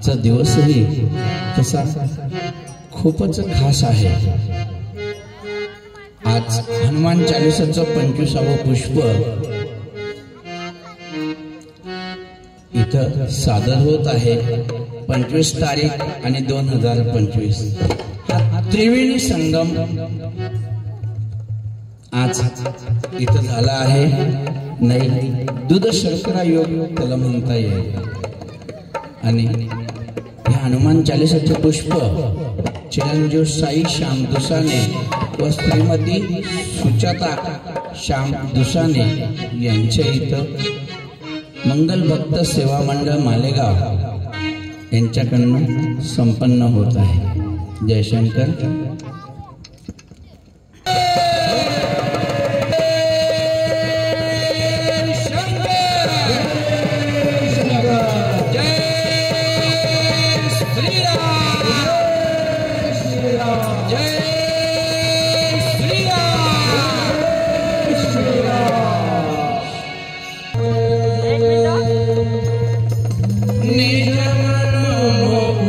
आजचा दिवसही कसा खूपच खास आहे। आज हनुमान चालीसाचं 25वे पुष्प इथं सादर होत आहे। 25 तारीख आणि 2025 हा त्रिवेणी संगम आज इथं झाला आहे। नाही दूध शर्करा योग त्याला म्हणता येईल। आणि हे हनुमान चालीसाचे पुष्प चिरंजीव साई श्याम दुसाने व श्रीमती सुजाता श्याम दुसाने यांच्या इथं मंगल भक्त सेवा मंडळ मालेगाव यांच्याकडून संपन्न होत आहे। जयशंकर। निज मन मोह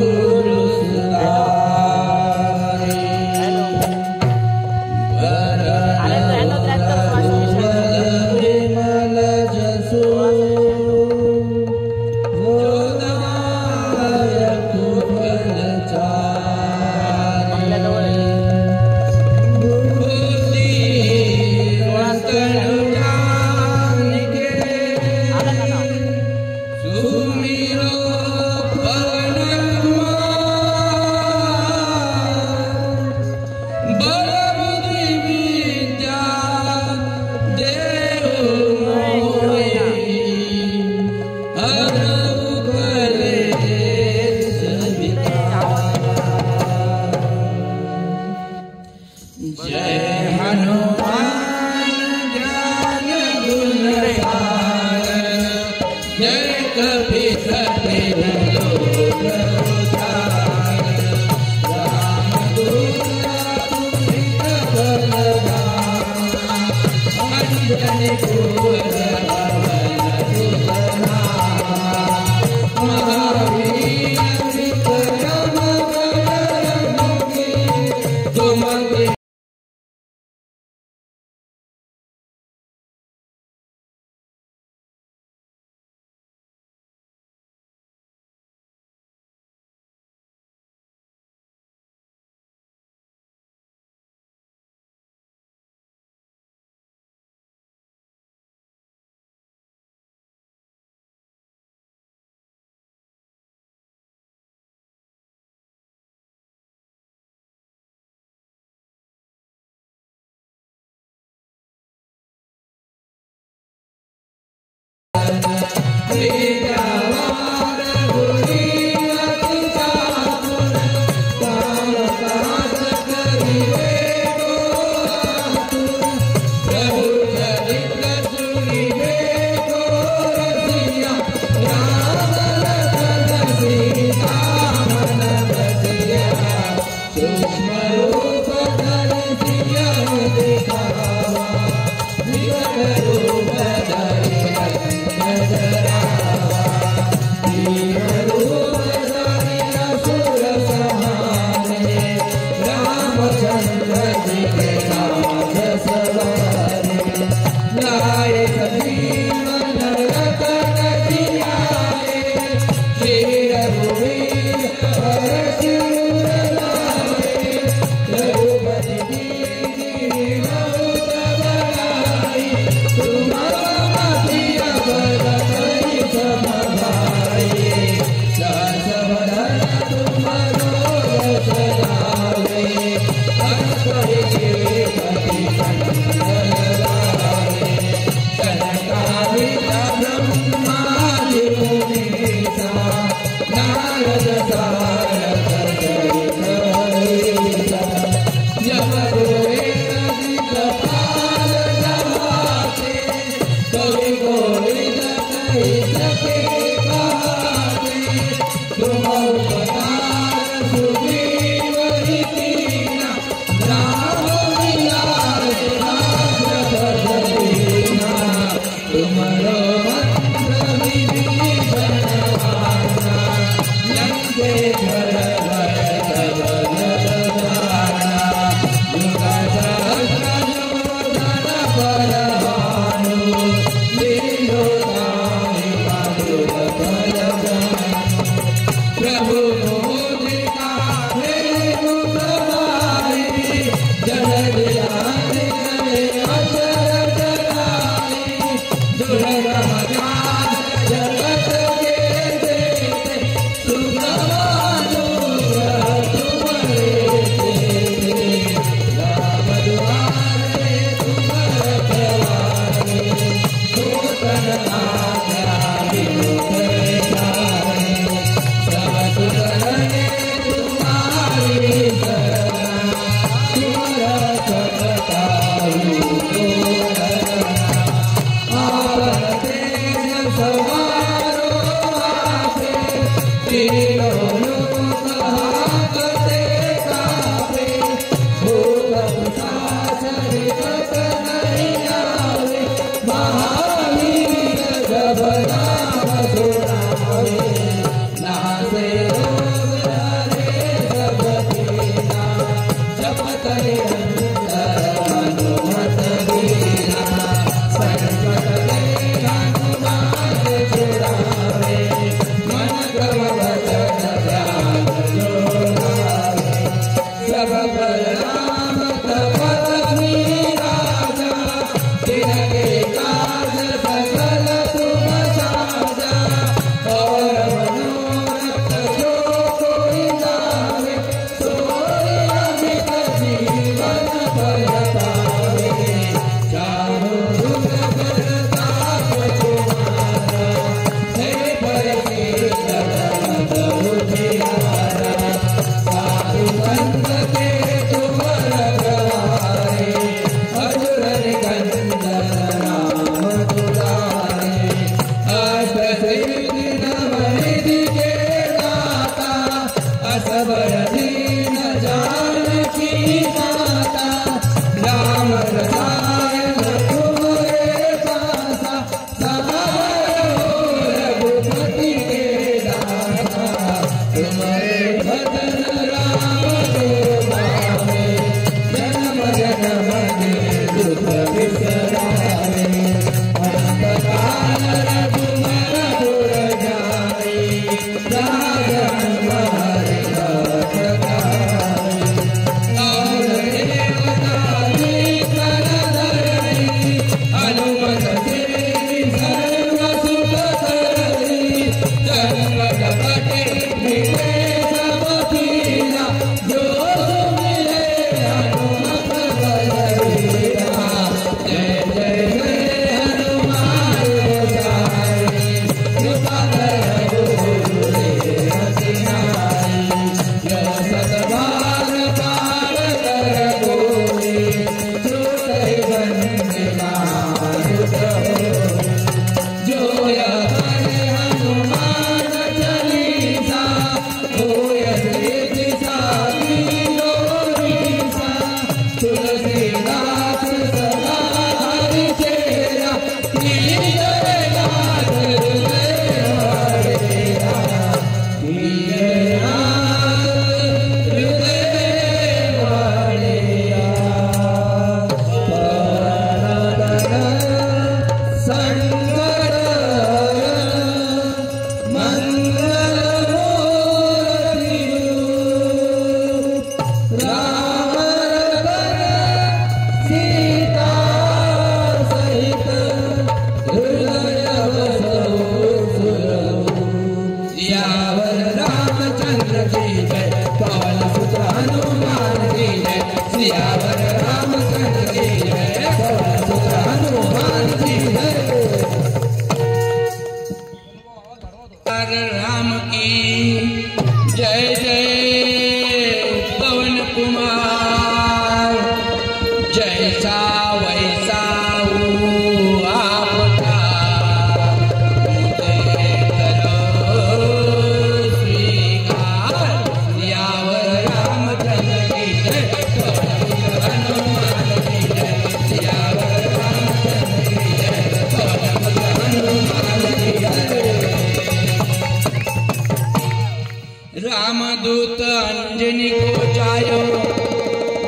रामदूत अंजनी को जायो,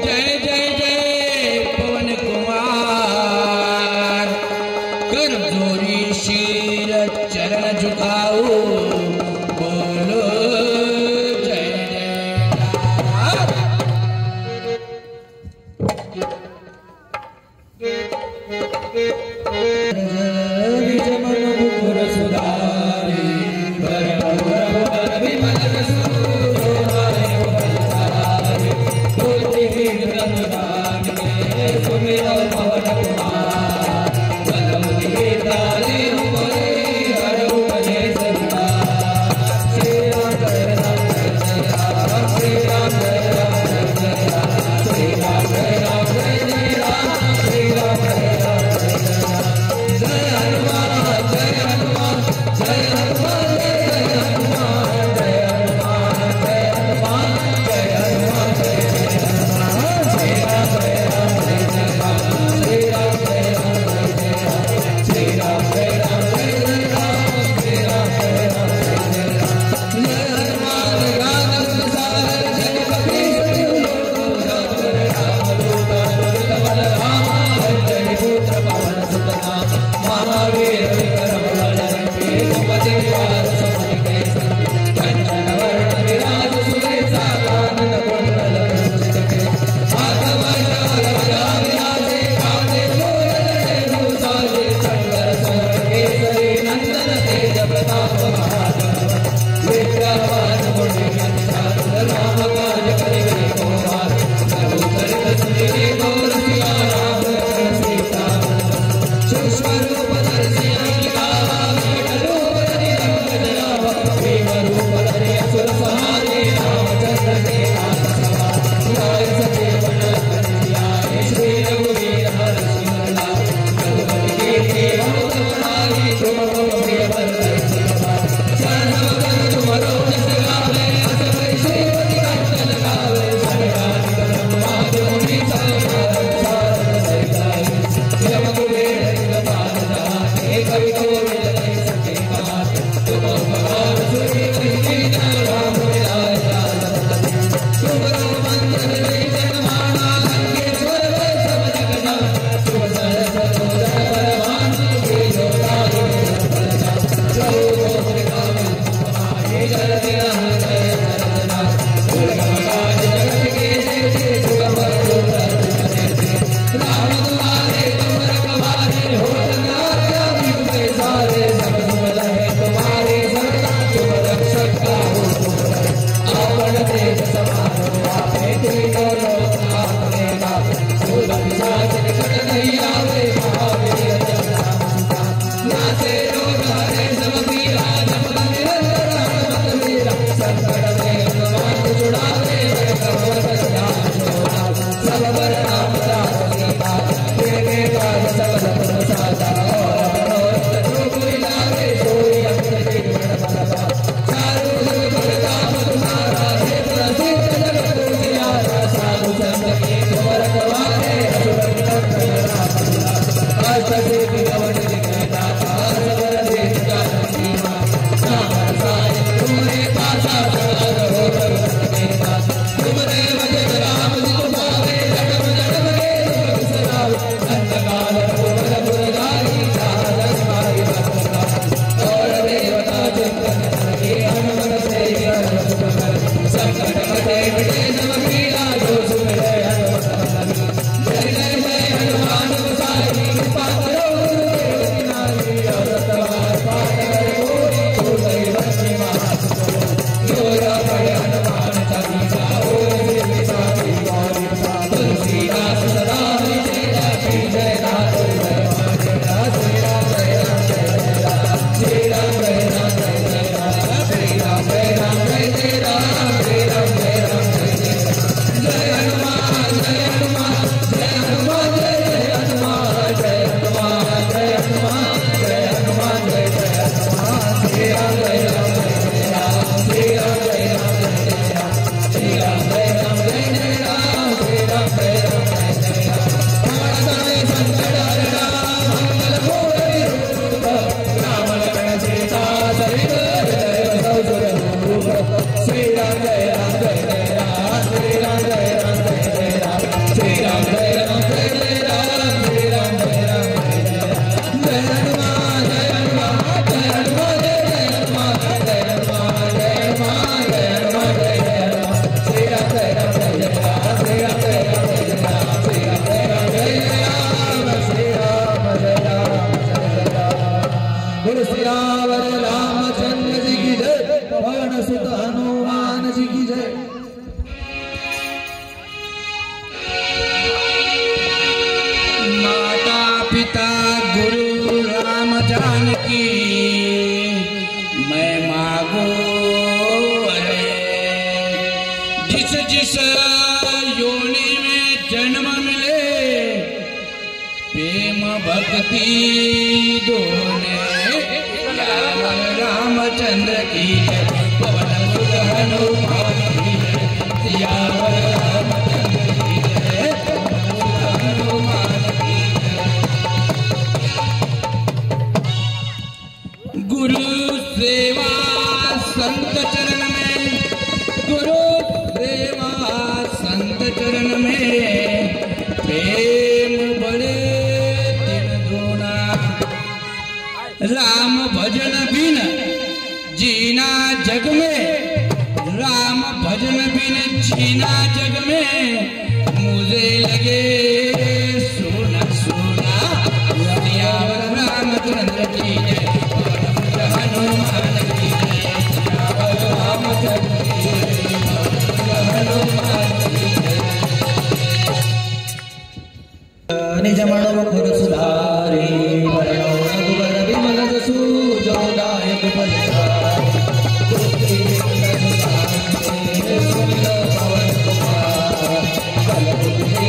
जय जय जय पवन कुमार। कर जोरी शीर चरण झुकाओ, बोलो जय जय। पिता गुरु राम जानकी मैं मांगो जिस जिस योनि में जन्म मिले प्रेम भक्ति दोने रामचंद्र की पवन सुत हनुमान की सियावर रामचंद्र की हनुमान की गुरु सेवा संत चरण में गुरु सेवा संत चरण में प्रेम बड़े दिन दूना राम भजन बिन जीना जग में राम भजन बिन जीना जग में मुझे लगे सोना सोना सियावर रामचंद्र की जय हनुमान की जय सियावर रामचंद्र की जय हनुमान की जय निज मनो मुखर सुधारी वर्णो रघुवर विमल जसु जो दायक फलचारी तुलसी पवन कुमार कल बुद्धि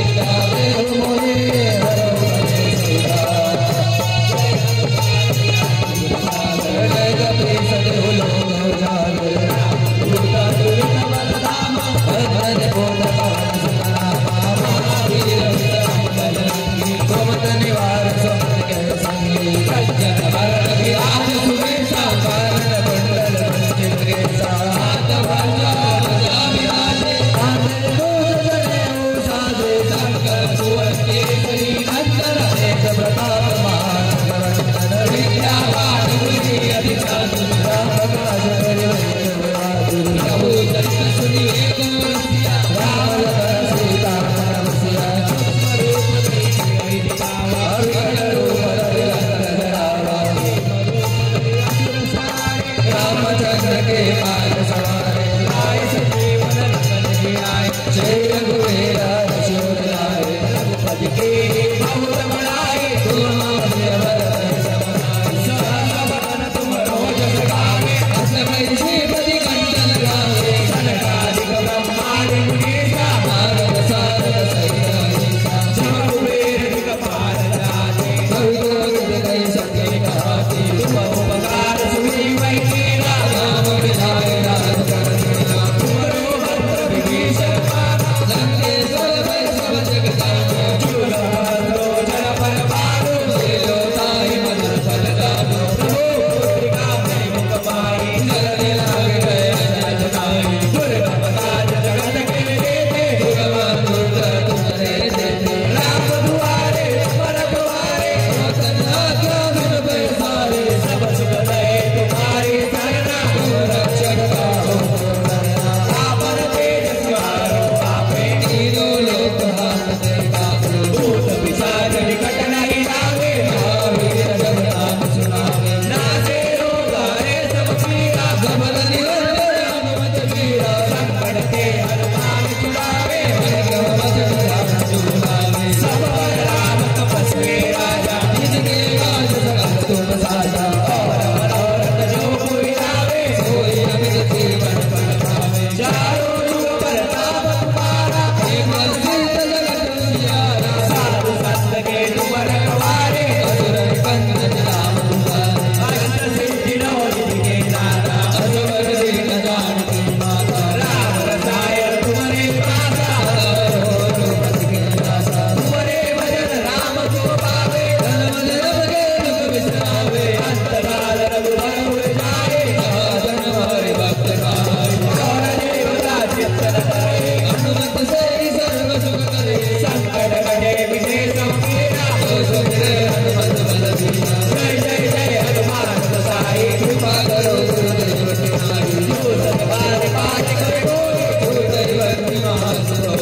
कृपा करो गुरुदेव तुम्हारी जो सतबार पाठ करो जो दैवती महासुरो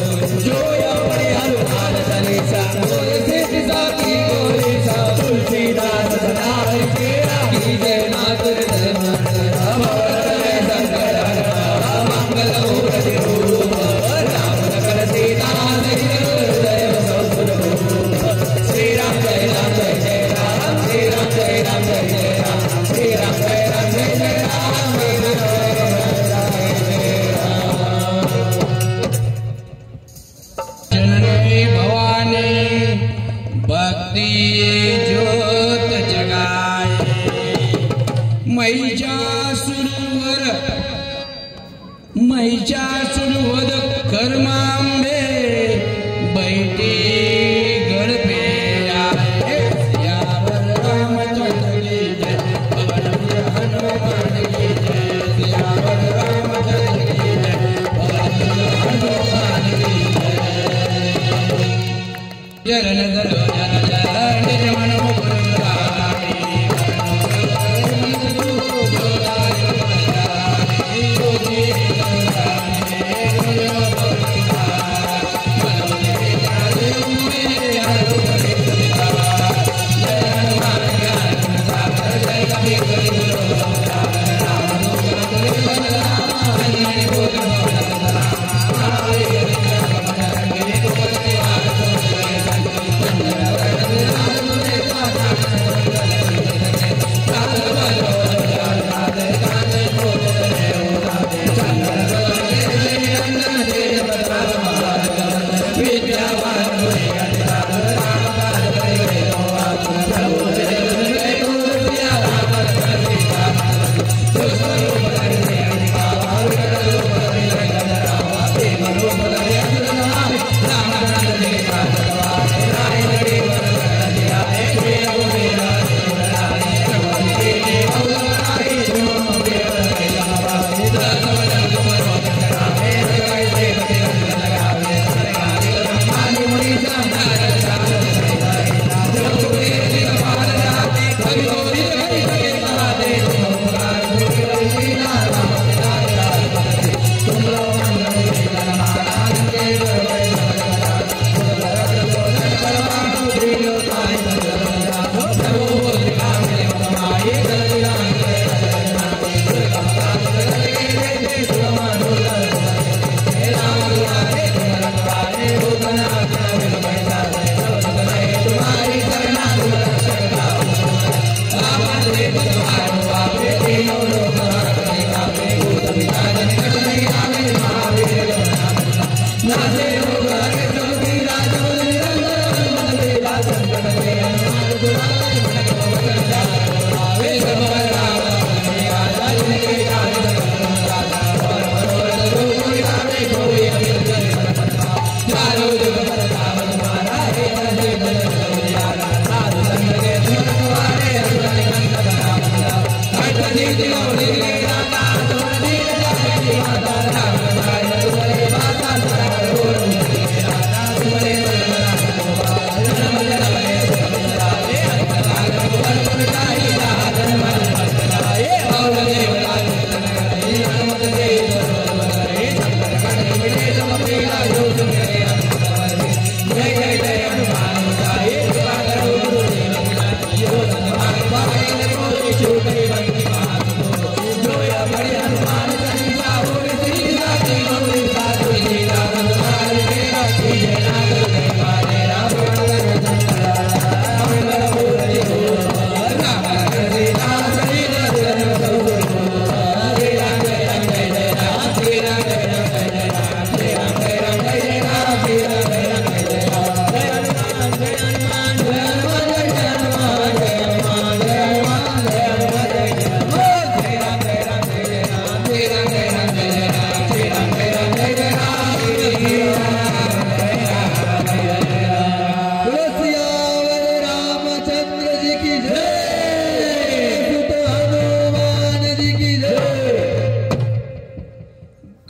जो अपने हनुमान चालीसा बोल सिद्ध साकी गोरीसा तुलसीदास सदा तेरा कीजे नाथ हृदय शंकर मंगल मूर्ति रूप राम लखन सीता हृदय श्री राम जय राम जय जय राम श्री राम जय राम जय जय राम श्री राम जय राम जय जय राम जननी भवानी भक्ति ज्योत जगाए महिषासुरवध कर्मांबे बैठी गळपे आहे सियावर रामचंद्र की जय पवन हनुमान की जय सियावर रामचंद्र की जय पवन हनुमान की जय जन धरो जन जन निज मन मुकुर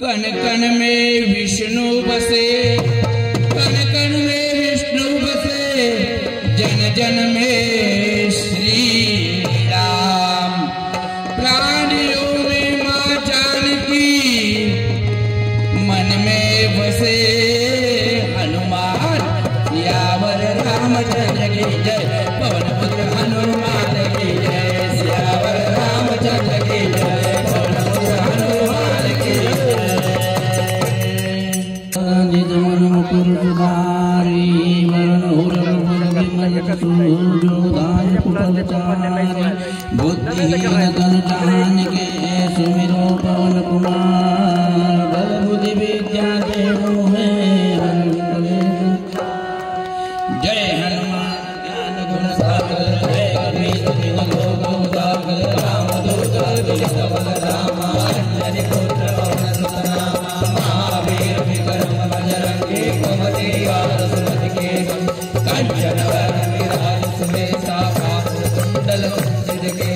कण कण में विष्णु बसे, कण कण में विष्णु बसे, जन जन में श्री राम। प्राणियों में मां जानकी मन में बसे हनुमान सियावर रामचंद्र की जय पवन पुत्र हनुमान की जय सियावर रामचंद्र की जय पवन पुत्र हनुमान की जय मुकुर सुधारी बुद्धिहीन तनु जान के सुमिरो पवन कुमार बल बुद्धि विद्या देहु है जय हनुमान ज्ञान गुण सागर जय कबीर तिन लोक उजागर रामदूत अतुलित बल रामा अंजनी पुत्र पवन सुत नामा महावीर विक्रम बजरंगी कुमति निवार सुमति के कंचन वरण विराज सुमेधा कांचन कुंडल कुंचित के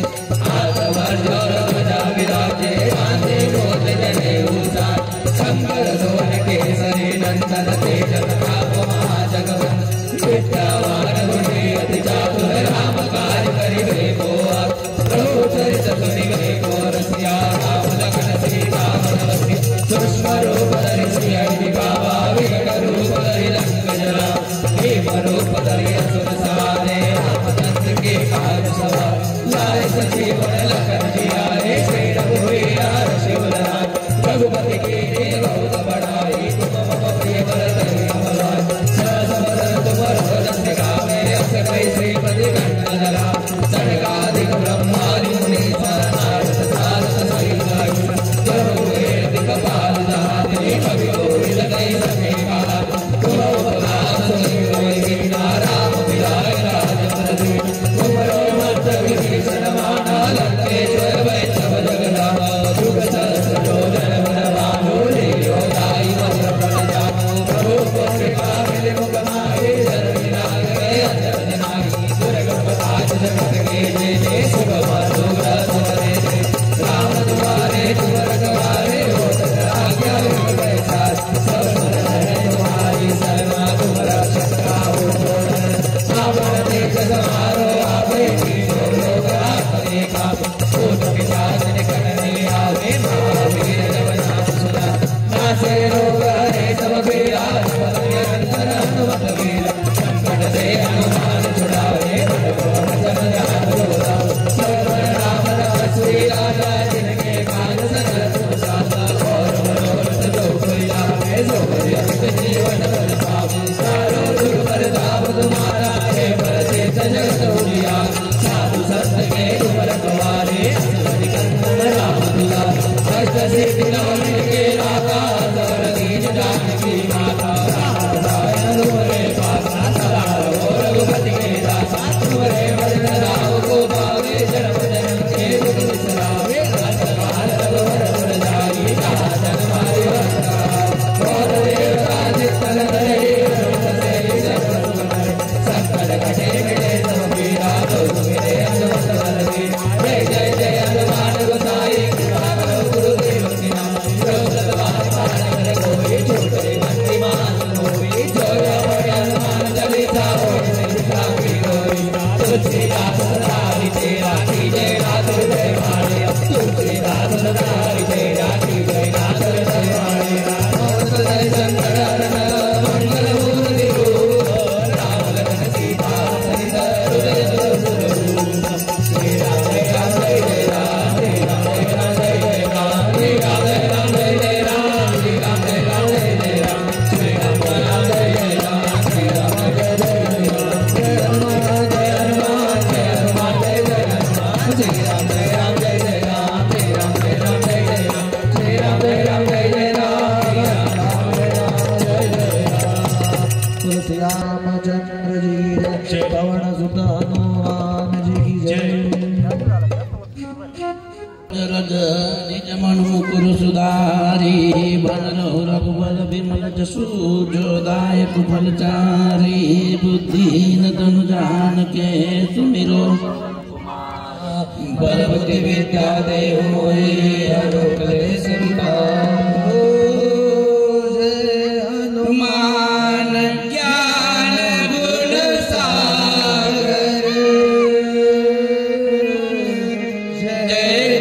आत्मवर्जोर ध्वजा विराजे कांधे मूल जनेऊसा शंकर सोन केसरी नंदन तेज प्रताप महाजगवंत विद्यावान गुणी अति चातुर राम कार्य करिबे को प्रभु चरित सुनिबे को रसिया राम लखन सीता मनवसी सूक्ष्म रूप धरि सियहि दिखावा विकट रूप धरि लंक जरा भीम रूप धरि असुर सहारे रामचंद्र के काज सवार लाए सजीवन लखन जियारे श्री रघुवीर शिवराज रघुपति के बहुत बड़ाई तुम मम प्रिय भरत अमलाय सहस बदन तुमर भजन गावे अस कई श्रीपति कंठ धरा सनकादिक ब्रह्मादि मुनि नारद सारद सहित आयुष जब वेद कपाल धाते कवि कोविद कई सके काल तुम उपकार सुनि राम मिलाय राजपद दीन तुमरो मत विभीषण माना लंकेश्वर वैष्णव जगदामा जुग सहस्र जोजन बलवानो लील्यो दाई वज्र प्रण जानो प्रभु को कृपा मिले मुख माहे शरण नागे अंजन नागी दुर्गम काज जगत के जेते सुगम अनुग्रह तुम्हारे दे राम तुम्हारे तुम रखवारे हो आज्ञा विन पैसार सब सुन तुम्हारी शरणा तुम रक्षक काहू छोड़ सावन देख समारो आवे तीनों लोग आपने काम भूत पिशाच निकट नहीं आवे महावीर जब नाम सुना नासे रोग हरे सब पीड़ा जपत निरंतर हनुमत वीर संकट से हनुमान छुड़ावे वचन ध्यान जोड़ाओ सर्व राम राम श्री राजा जिनके काज सकल तुम साधा और मनोरथ जो कोई आवे सो जीवन बल पावे सारो दुख परताप तुम्हारा है परसिद्ध जगत उजिया साधु संत के तुम रखवारे असुर कंदन राम दुलार अष्ट सिद्धि नव के राधा सबर दीन जानकी माता राम रायण तुम्हारे पासा सदा रहो रघुपति के दासा तुम्हारे भजन राम को पावे जन्म जन्म के दुख बिसरावे अंतकाल रघुवर पुर जाई जहाँ जन मारे वंदना बहुत देवता चित्तन धरे संकट कटे मिले सब पीड़ा तो मेरे हनुमत बलवीर जय जय जय हनुमान गोसाई कृपा करो गुरुदेव की नाम सतवार पार कर कोई छोटे बंदी मान होई जो पढ़े हनुमान चालीसा होई सिद्धा की होई तुलसीदास सदारि तेरा की जय नाथ हृदय मारे तुलसीदास सदारि तेरा की जय नाथ हृदय मारे मोर शंकर हरण मंगल मूर्ति रूप राम लखन सीता सहित हृदय श्री राम जय राम जय राम श्री राम जय राम जय राम श्री राम जय राम जय राम श्री राम जय राम जय राम श्री राम जय राम जय राम श्री राम जय जय राम जय हनुमान जय हनुमान जय हनुमान जय जय हनुमान श्री राम जय राम जय जय राम श्री राम जय राम जय जय राम श्री राम जय राम जय जय राम श्री राम जय राम जय जय राम तुलसी रामचंद्र जी जय पवन सुत हनुमान जी की जय निज मनु मुकुर सुधारी बन रघुबल विमल जसु जो दायक फलचारी बुद्धिहीन तनु जान के सुमिरो बल बुद्धि विद्या देहु मोहि हरो क्लेश विकार हनुमान ज्ञान गुण सागर जय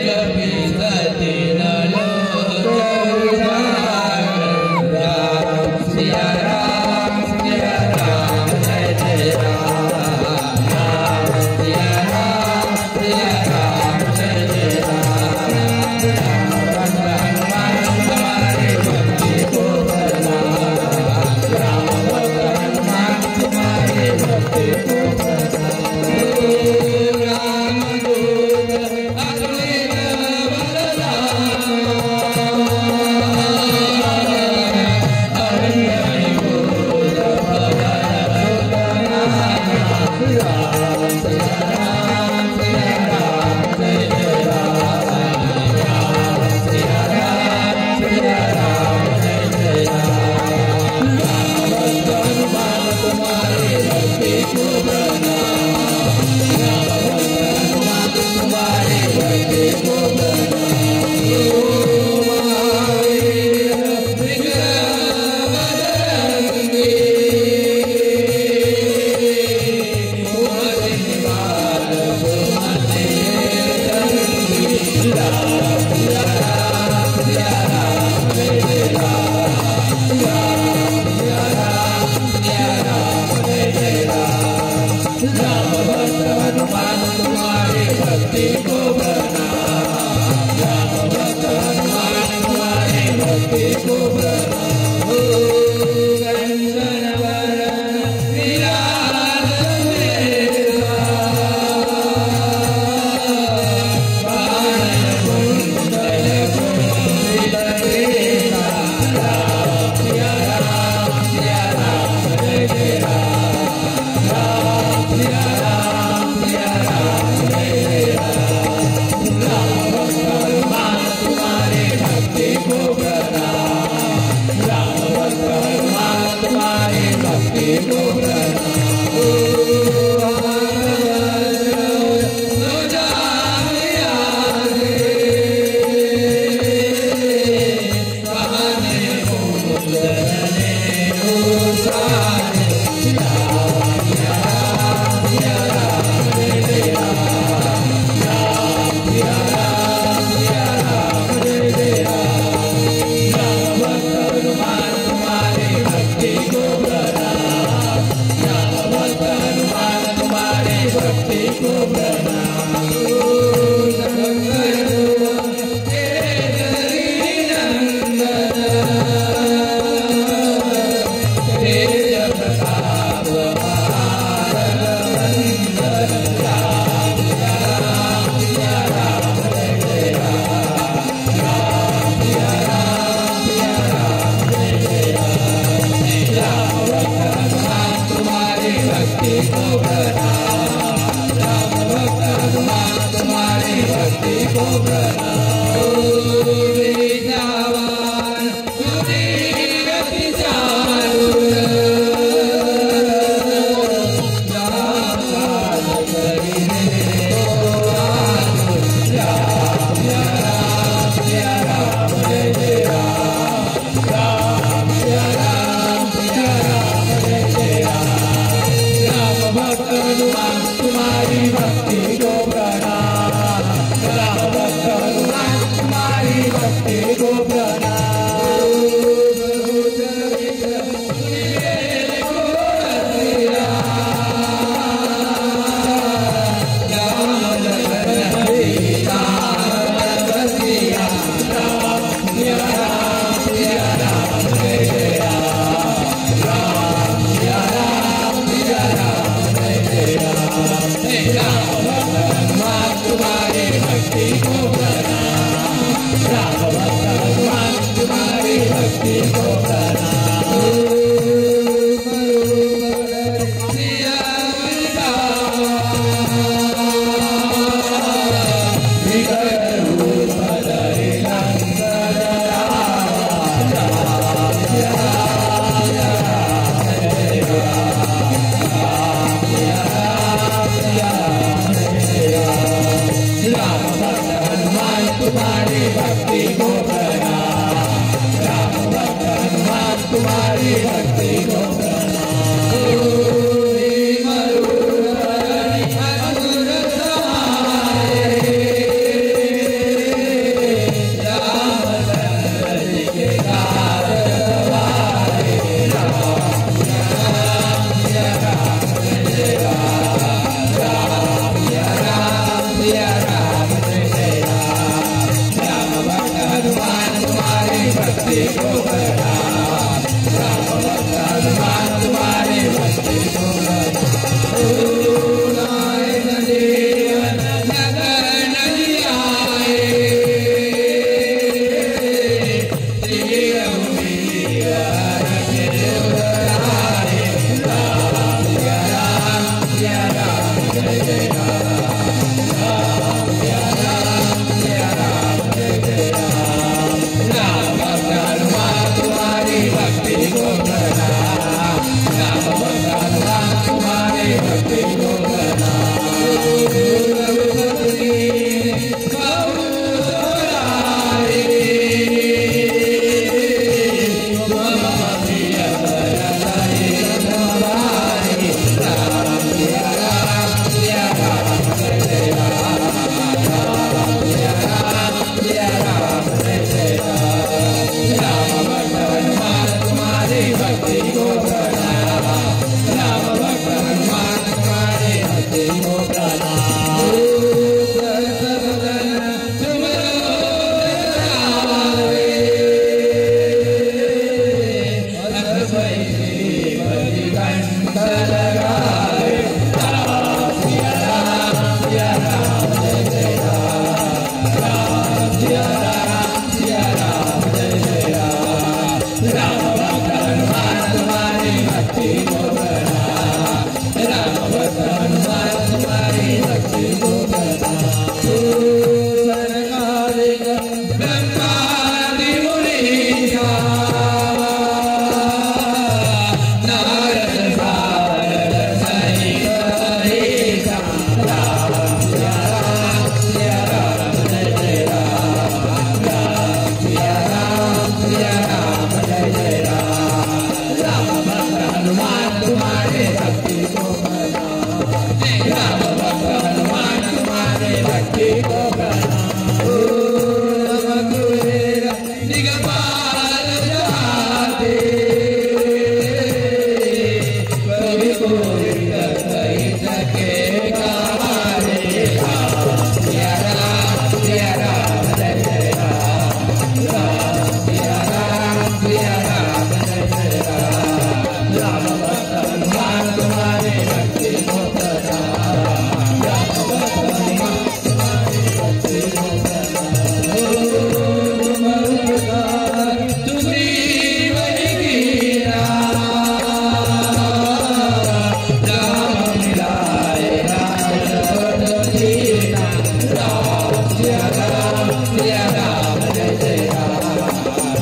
सिया राम जय जय राम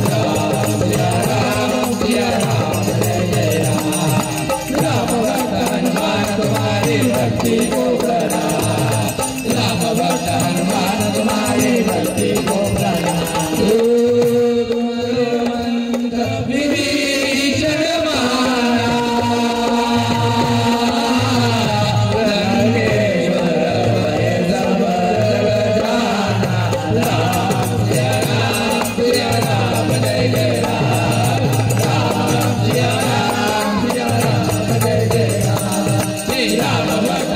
राम सिया राम जय जय राम राम भक्त हनुमान तुम्हारी भक्ति को प्रणाम राम भक्त हनुमान तुम्हारी भक्ति को प्रणाम विभीषण मारा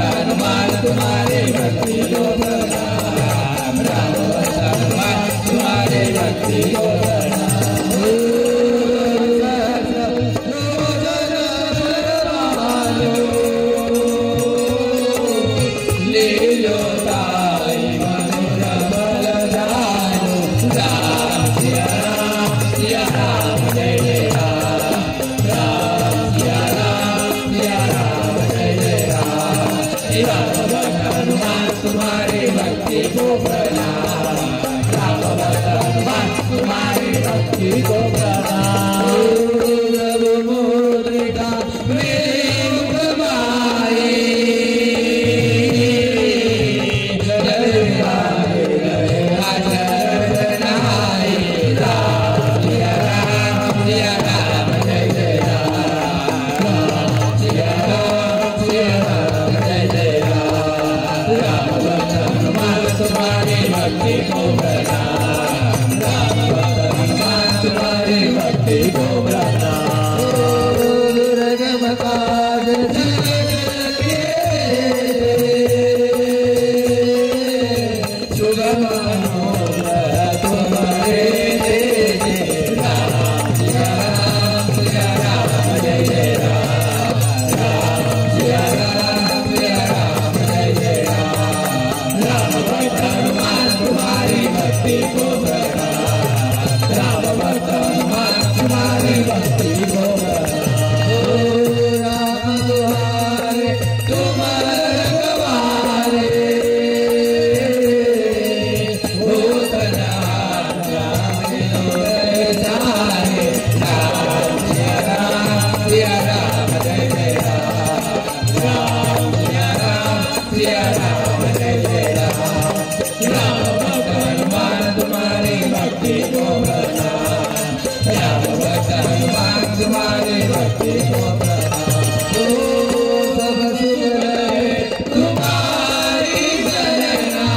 तुम्हारे भक्ति को प्रणाम राम भक्त हनुमान तुम्हारे भक्ति को प्रणाम ले लो ताई मनोरम जानो राम सिया राम जय जय राम राम सिया राम जय जय राम हनुमान तुम्हारी भक्ति को प्रणाम राम भक्त हनुमान तुम्हारी भक्ति को प्रणाम मुद्रिका प्रेम कमाए जय जनाए राम सिया राम जय जय राम सिया राम जय जय राम तुम्हारी भक्ति को प्रणाम राम भक्त हनुमान तुम्हारी भक्ति को प्रणाम दुर्गम काज सुगम तुम्हारे राम सिया राम जय जय राम राम सिया राम जय जय राम भक्त हनुमान तुम्हारी भक्ति को प्रणाम राम भक्त हनुमान तुम्हारी भक्ति को राम तुम्हारे तुम रखवारे भूत नाम जाने राम सिया राम जय जय राम सिया राम जय जय राम भक्त हनुमान तुम्हारी भक्ति को प्रणाम राम भक्त हनुमान तुम्हारी भक्ति को प्रणाम सब सुख रहे तुम्हारी चरना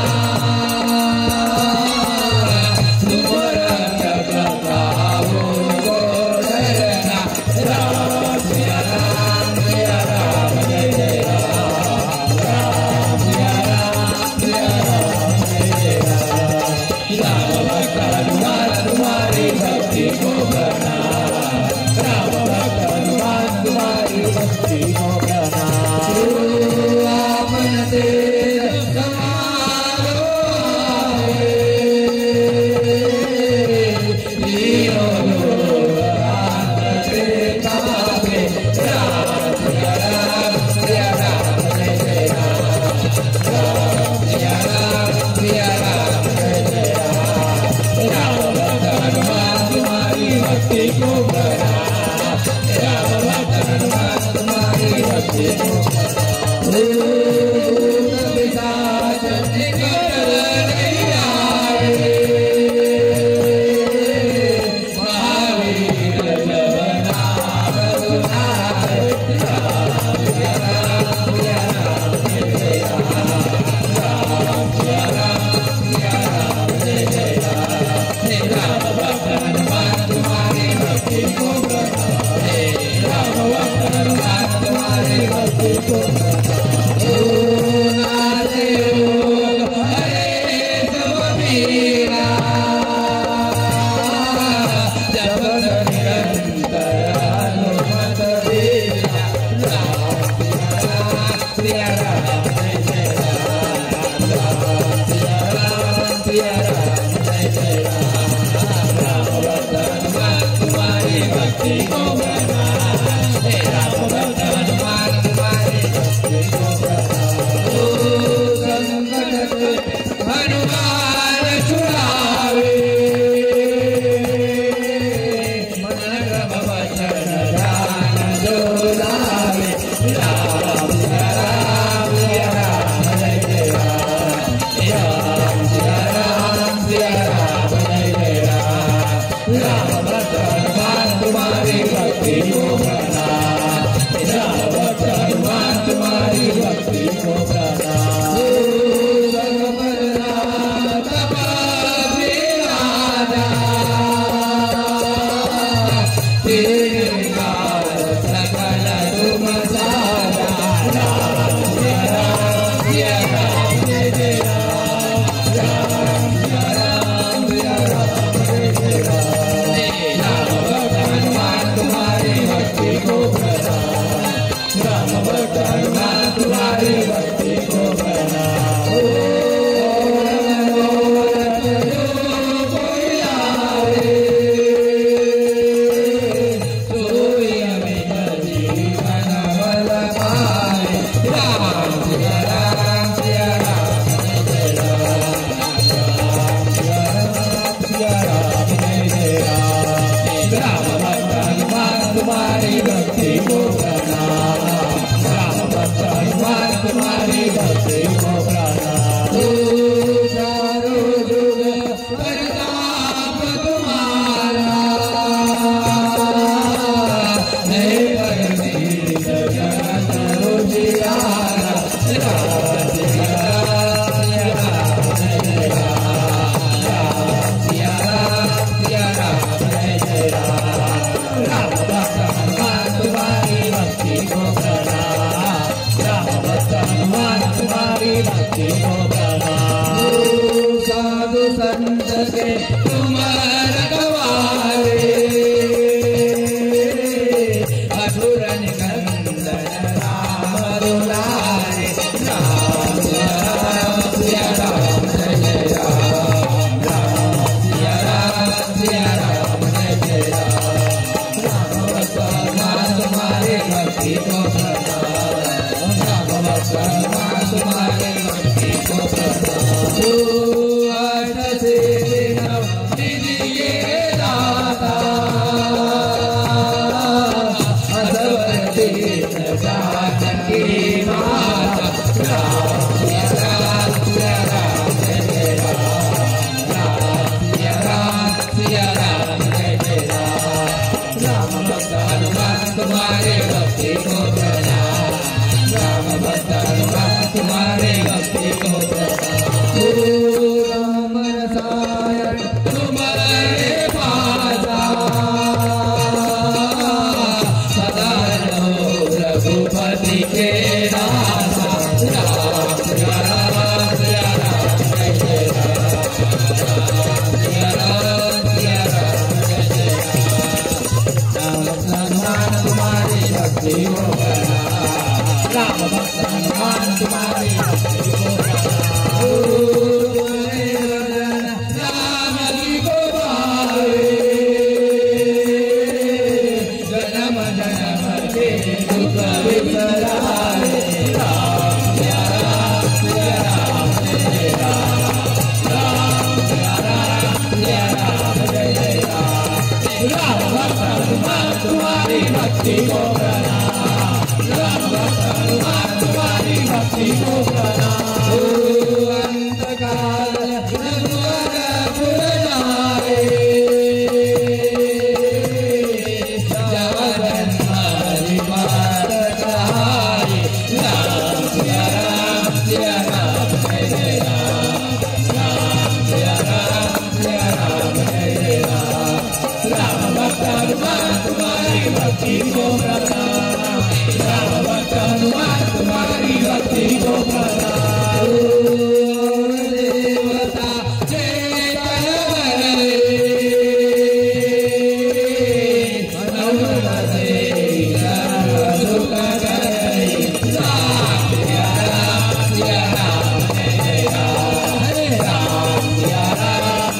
तुम रक्षक पावो को डरना राम सिया राम जय जय राम राम सिया राम जय जय राम भक्त हनुमान तुम्हारी भक्ति को प्रणाम राम भक्त हनुमान तुम्हारी भक्ति को प्रणाम आपन तेज समारो लीनो हाथ से पावे राम सिया राम जय जय राम राम सिया राम जय जय राम भक्त हनुमान तुम्हारी भक्ति को प्रणाम राम भक्त हनुमान तुम्हारी भक्ति को पिशाच निकट नहीं आए महावीर जब नाम सुनाए राम सिया राम जय जय राम सिया राम जय जय राम भक्त हनुमान तुम्हारी भक्ति को प्रणाम राम भक्त हनुमान तुम्हारी भक्ति को नाते हरे सब मीरा जब निरंतर हनुमत बीरा राम सिया राम जय जय राम सिया राम जय जय राम भक्त हनुमान तुम्हारी भक्ति को प्रणाम राम भक्त हनुमान तुम्हारी भक्ति को प्रणाम संकट हनुमान छुड़ावे राम भक्त हनुमान तुम्हारी भक्ति को प्रणाम, राम भक्त हनुमान तुम्हारी भक्ति को प्रणाम। साधु संत के तुम रखवारे, असुर निकंदन राम दुलारे, राम सिया राम जय राम, राम सिया राम जय राम, राम भक्त हनुमान तुम्हारे भक्ति को प्रणाम, राम भक्त हनुमान तुम्हारे भक्ति को प्रणाम। तुम्हारे भक्ति को प्रणाम, राम भक्त हनुमान तुम्हारे भक्ति को प्रणाम। राम रसायन तुम्हारे पासा, सदा रहो रघुपति के दासा, राम सिया राम जय राम, सिया राम जय राम, हनुमान तुम्हारी भक्ति को प्रणाम, राम भक्त हनुमान तुम्हारी भक्ति को प्रणाम। राम जी को पावे, जन्म जन्म के दुख विसराए, राम सिया राम जय राम, राम सिया राम जय राम, राम भक्त हनुमान तुम्हारी भक्ति को प्रणाम, राम भक्त हनुमान तुम्हारी भक्ति को प्रणाम। अंत काल रघुवर पुर जाए, जवन हरि बात कहाए, राम सिया राम जय राम, राम सिया राम जय राम, राम भक्त हनुमान तुम्हारी भक्ति को प्रणाम, राम भक्त हनुमान तुम्हारी भक्ति को प्रणाम। देवता चेतन बरले, मनोरथ से सुख करे, राम सिया राम जय राम, हरे राम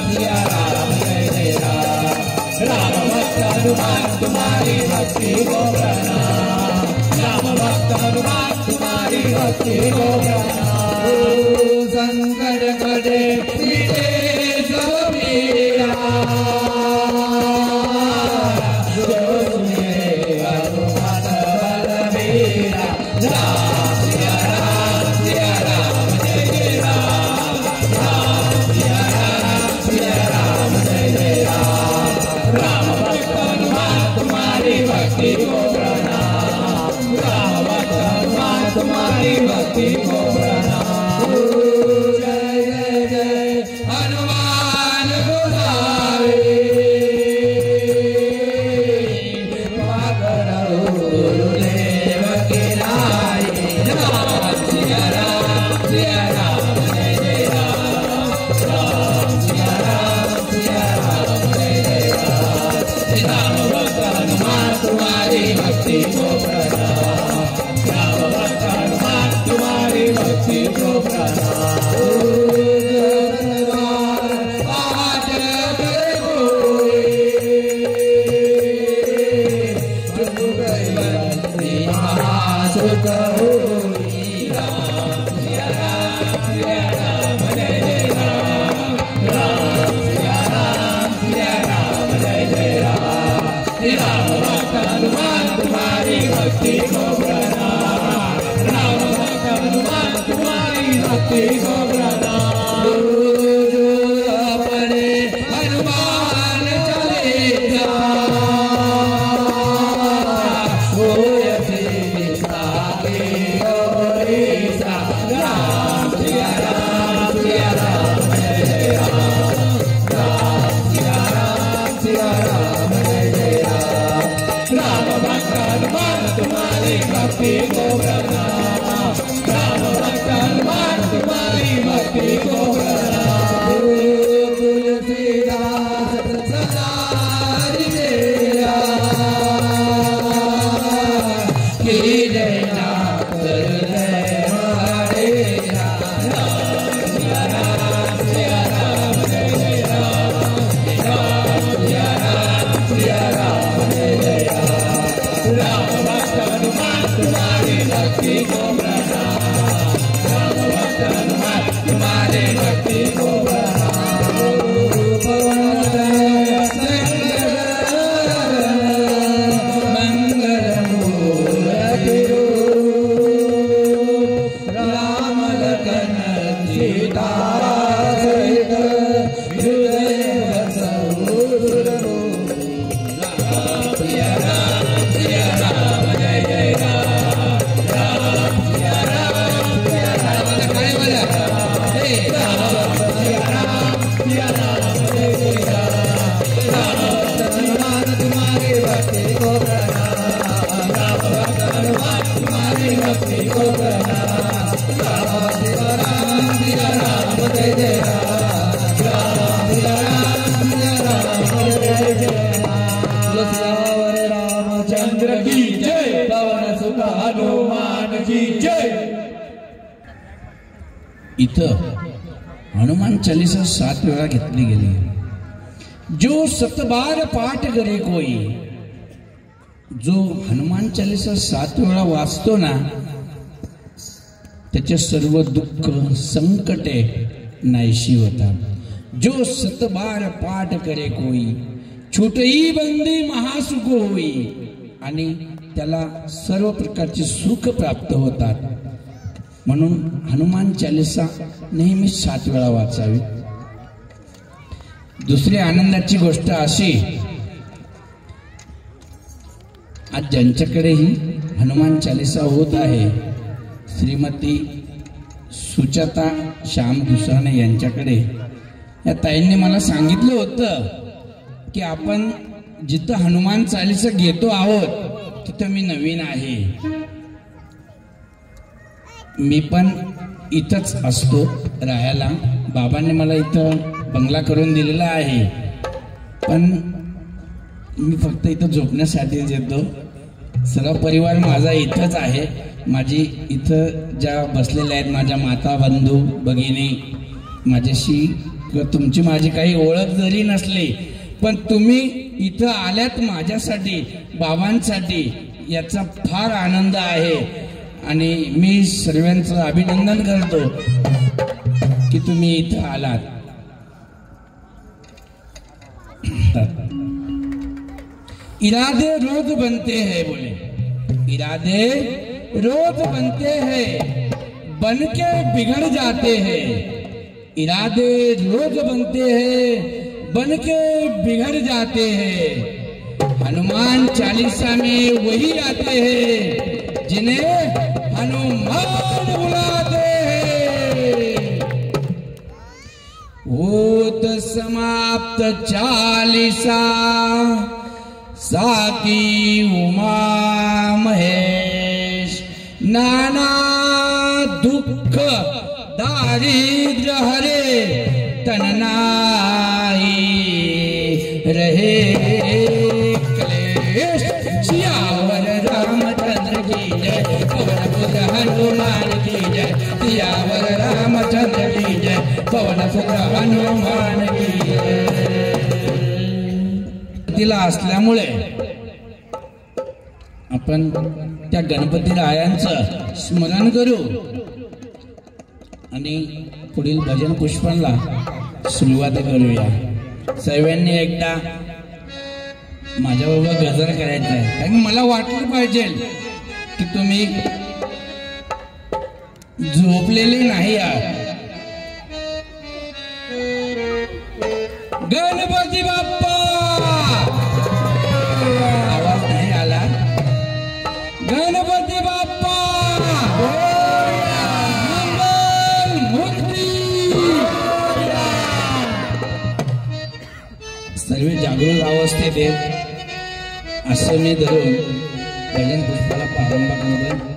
सिया राम जय राम, राम भक्त हनुमान तुम्हारी भक्ति को प्रणाम, राम भक्त हनुमान तुम्हारी भक्ति को प्रणाम। संकट कटे मिटे सब पीड़ा, जो सुने हनुमान बलबीरा, राम सिया राम जय राम, राम सिया राम जय राम, भक्ति को प्रणाम, राम भक्त हनुमान तुम्हारी भक्ति को प्रणाम। जय जय जय हनुमान गुसावे, कृपा करो गुरुदेव की नाई। राम सिया राम सिया राम जय जय राम, राम सिया राम जय जय राम। राम भक्त हनुमान तुम्हारी भक्ति को प्रणाम, राम भक्त हनुमान तुम्हारी भक्ति को प्रणाम। आज करे कोई प्रभु कैवल्य महासुख होई। राम सिया राम जय जय राम, राम सिया राम जय जय राम। राम भक्त हनुमान तुम्हारी भक्ति को प्रणाम, राम भक्त हनुमान तुम्हारी भक्ति को प्रणाम। जो अपने हनुमान चालीसा सोय सीता की गौरीसा। राम सिया राम जय जय राम, राम सिया राम जय जय राम। राम भक्त हनुमान तुम्हारी भक्ति को प्रणाम, राम भक्त हनुमान तुम्हारी भक्ति को प्रणाम। तुलसीदास सदा हरि तेरा की जय नाथ हृदय हमारेरा। राम सिया राम जय जय राम, राम सिया राम जय जय राम। राम भक्त हनुमान तुम्हारी भक्ति को प्रणाम, राम भक्त हनुमान तुम्हारी भक्ति को प्रणाम। मंगल मूर्ति राम लखन सीता सहित हृदय बसहु सुररूप। राम सिया राम जय जय राम, राम सिया राम लखाने वाला। हे राम सिया राम जय जय राम। राम भक्त हनुमान तुम्हारी भक्ति को प्रणाम, राम भक्त हनुमान तुम्हारी भक्ति को प्रणाम। राम सिया राम जय जय राम, राम सिया राम जय जय राम। सियावर रामचंद्र की जय, पवन सुत हनुमान की जय। इथं हनुमान चालीसा 7 वेळा घेतली गेली। जो 7 बार पाठ करे कोई, जो हनुमान चालीसा 7 वेळा वाचतो ना, त्याचे सर्व दुःख संकटे नाहीशी होतात। जो 7 बार पाठ करे कोई, छुटई बंदी महासुख होई, आणि त्याला सर्व प्रकारचे सुख प्राप्त होतात। म्हणून हनुमान चालीसा नेहमी 7 वेळा वाचावी। दुसरी आनंदाची गोष्ट अशी, आज ज्यांच्याकडेही हनुमान चालीसा होत आहे, श्रीमती सुचता श्याम दुसराणे यांच्याकडे, या ताईंनी मला सांगितलं होतं की आपण जिथं हनुमान चालीसा घेतो आहोत तिथं मी नवीन आहे, मी पण इथंच असतो राहायला। बाबांनी मला इथं बंगला करून दिलेला आहे, पण मी फक्त इथं झोपण्यासाठीच येतो। सर्व परिवार माझा इथंच आहे। माझी इथं ज्या बसलेल्या आहेत माझ्या माता बंधू भगिनी, माझ्याशी किंवा तुमची माझी काही ओळख जरी नसली, पण तुम्ही इथं आल्यात माझ्यासाठी, बाबांसाठी, याचा फार आनंद आहे। आणि मी सर्वांचं अभिनंदन करतो की तुम्ही इथं आलात। इरादे रोज बनते हैं, बोले इरादे रोज बनते हैं, बनके बिगड़ जाते हैं। इरादे रोज बनते हैं, बनके बिगड़ जाते हैं। हनुमान चालीसा में वही आते हैं जिन्हें हनुमान बुलाते हैं। होत समाप्त चालीसा साकी उमा महेश नाना दुख दारिद्र हरे तन नाई रहे क्लेश। सियावर रामचंद्र की जय, पवन पुत्र हनुमान की जय। सियावर रामचंद्र की जय, पवन पुत्र हनुमान की जय। तिला असल्यामुळे आपण त्या गणपती रायांचं स्मरण करू आणि पुढील भजन पुष्पांना सुरुवात करूया। सर्वांनी एकदा माझ्याबरोबर गजर करायचं आहे, कारण मला वाटलं पाहिजे की तुम्ही झोपलेले नाही आहात। गणपती बाप्पा, आवाज नाही आला। गणपती बाप्पा मंगल मूर्ती। सर्व जागृत अवस्थेत आहेत असं मी धरून भजन पुष्पाला प्रारंभ करतो।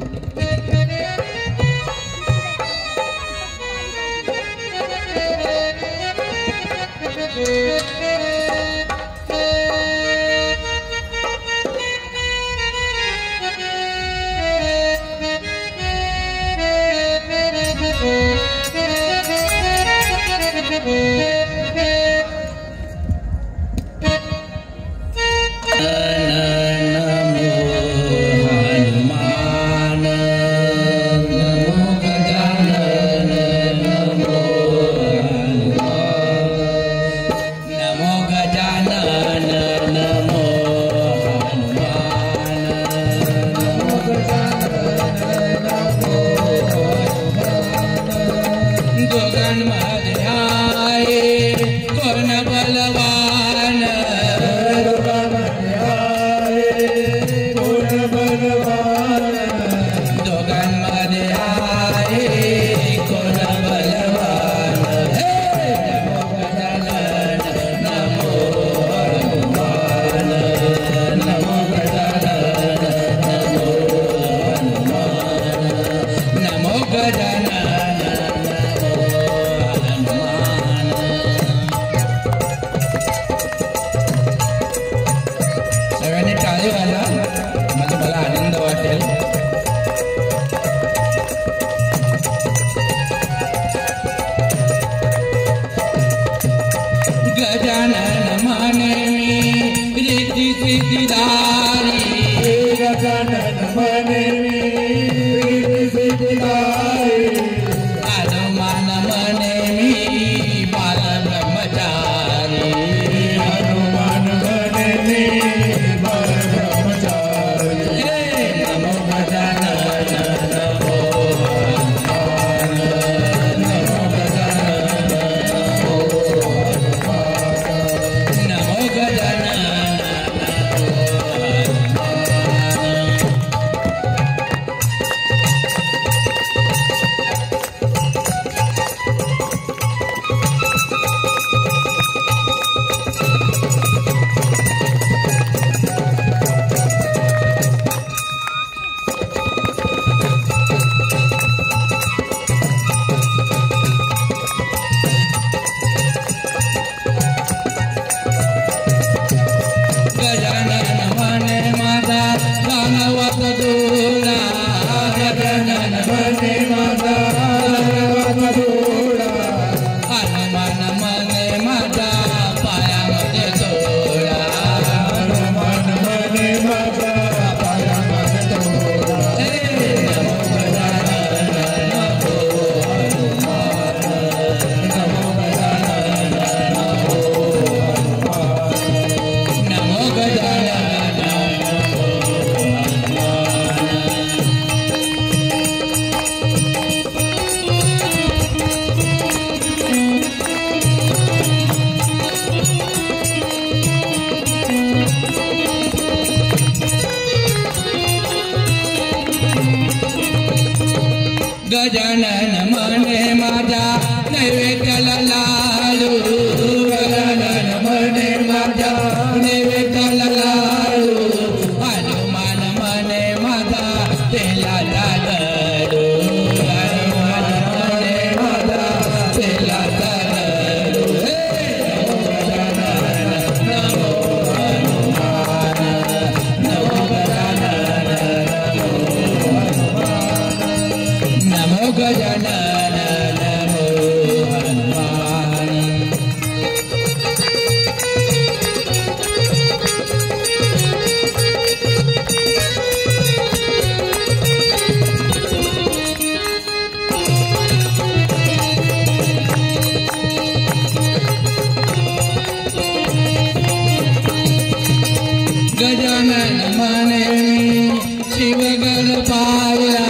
गजानन म्हणे मी शिवगड पाहिला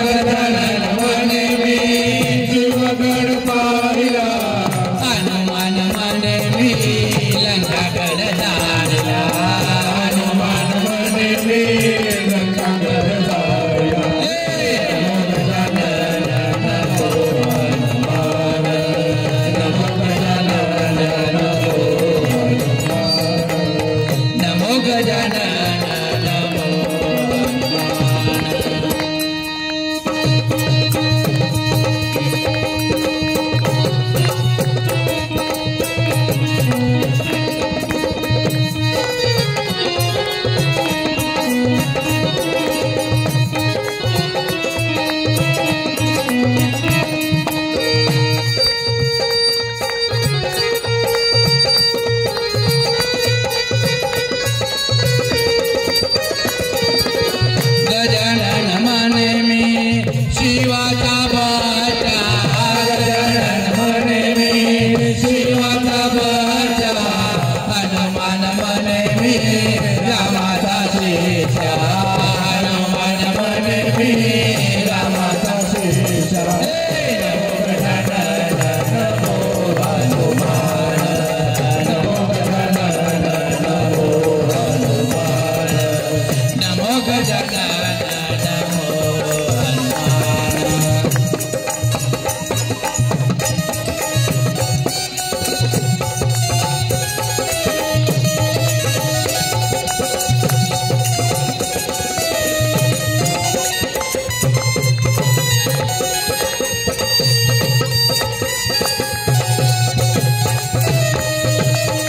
गजानन म्हणे मी शिवगड पाहिला हनुमान म्हणे मी लंकागड जाणला हनुमान म्हणे मी लंकागड जाणला गजानन म्हणे मी शिवाचा बचा गजानन म्हणे मी शिवाचा बचा हनुमान म्हणे मी रामाचा शिष्य हनुमान म्हणे मी रामाचा शिष्य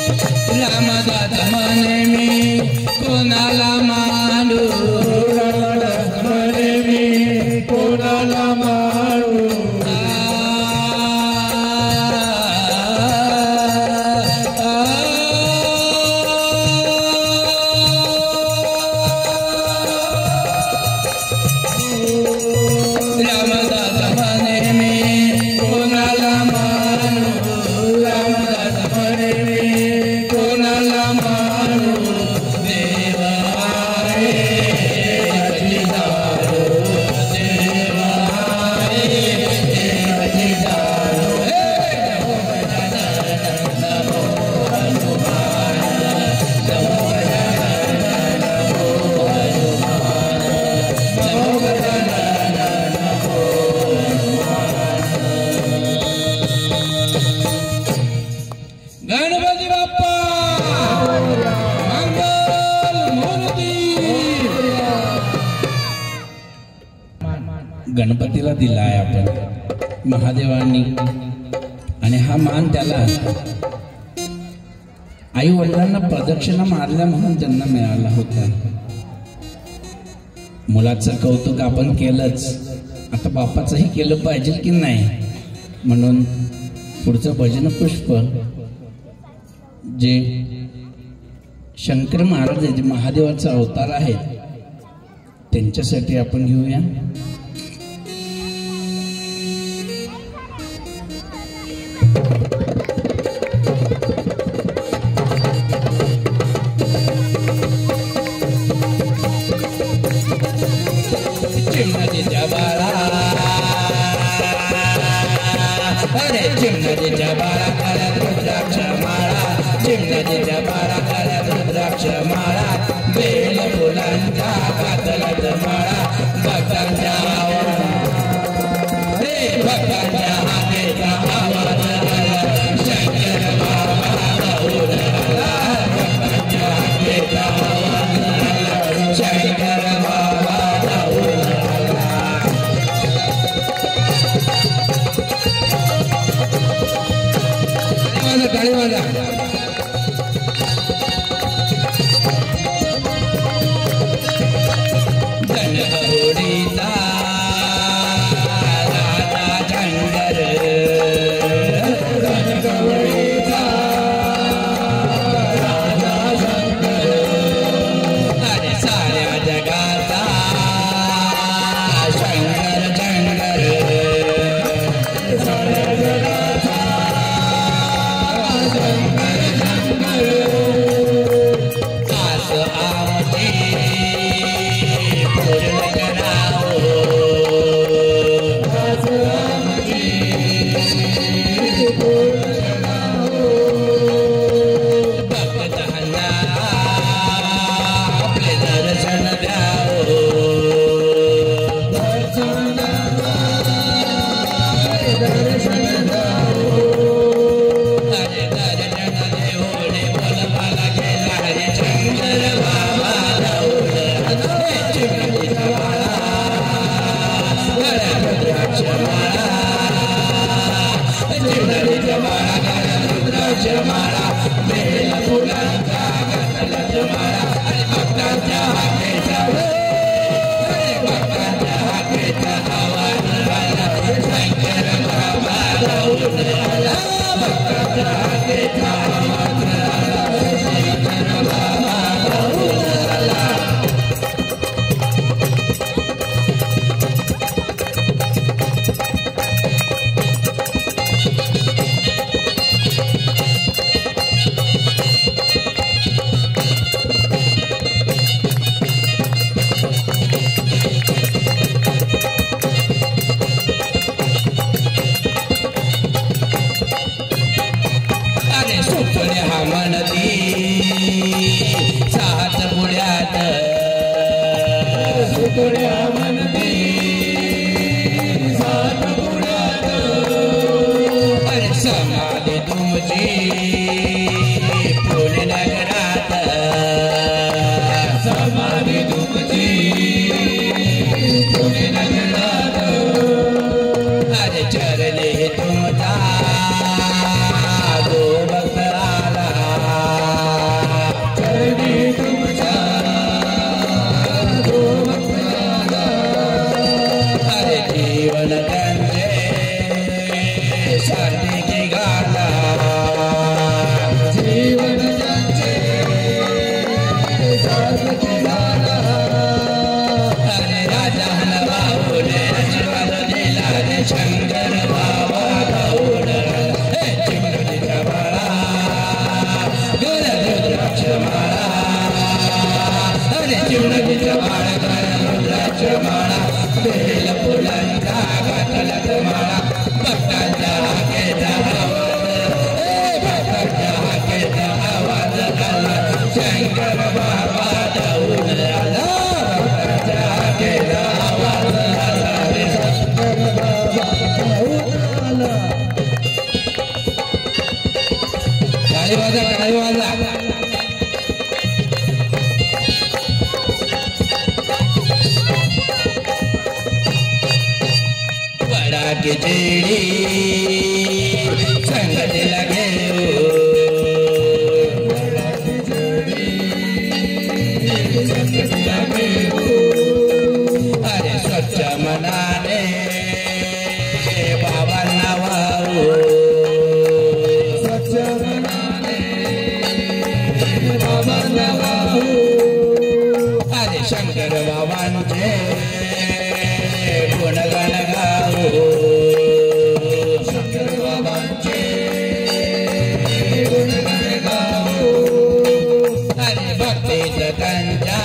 रामदास म्हणे मी कोणाला मानू रामदास म्हणे मी कोणाला मानू रामदास म्हणे मी कोणाला मानू रामदास म्हणे मी कोणाला मानू देव आहे अजितारो देव आहे अजितारो नमो गजानन नमो हनुमान नमो गजानन नमो हनुमान नमो गजानन नमो गणपती बाप्पा मंगल मूर्ती गणपतीला दिलाय आपण महादेवांनी आणि हा मान त्याला आई वडिलांना प्रदक्षिणा मारल्या म्हणून त्यांना मिळाला होता. मुलाचं कौतुक आपण केलंच, आता बापाचंही केलं पाहिजे की नाही म्हणून पुढचं भजन पुष्प जे शंकर महाराज जे महादेवाचा अवतार आहे त्यांच्यासाठी आपण घेऊया. चिमणाजीच्या बाळा अरे चिमणाजीच्या बाळा काळ्या रुद्राक्ष माळा चिमणाजीच्या बाळा काळ्या रुद्राक्ष माळा बेल फुलांच्या कातलात माळा भक्तांच्या भक्तांच्या हाकेचा आवाज शंकर बाबा राहुल भक्तांच्या हाकेचा आवाज शंकर बाबा राहुल टाळी वाजा गणगौरीचा तुमची पुणे नगरात समाधी तुमची पुणे नगरात अरे चरले तुमचा गो भक्त आला चरणी तुमचा गो भक्त आला अरे जीवन त्यांचे सार्थिकी गाला जीवन त्यांचे सार्थिकी गाला अरे राजा हलवाऊने आशीर्वाद दिला रे शंकर बाबा धावून हे चिमणीच्या माळा गळ रुद्राक्ष माळा अरे चिमणीच्या माळा गळ रुद्राक्ष माळा बेल फुलांचा घातल्यात माळा भक्तांच्या हाकेचा आवाज भक्तांच्या हाकेचा आवाज आला शंकर बाबा धावून आला भक्तांच्या हाकेचा आवाज आला रे शंकर बाबा धावून आला टाळी वाजा बड़ा के जेड़ी संगत लगे बड़ा के जेड़ी संगत लगे अरे स्वच्छ मनाने बाबा नवाओ स्वच्छ मनाने बाबा नवाओ अरे शंकर बाबांचे गुणगान गाओ शंकर बाबांचे गुणगान गाओ अरे भक्तीत त्यांच्या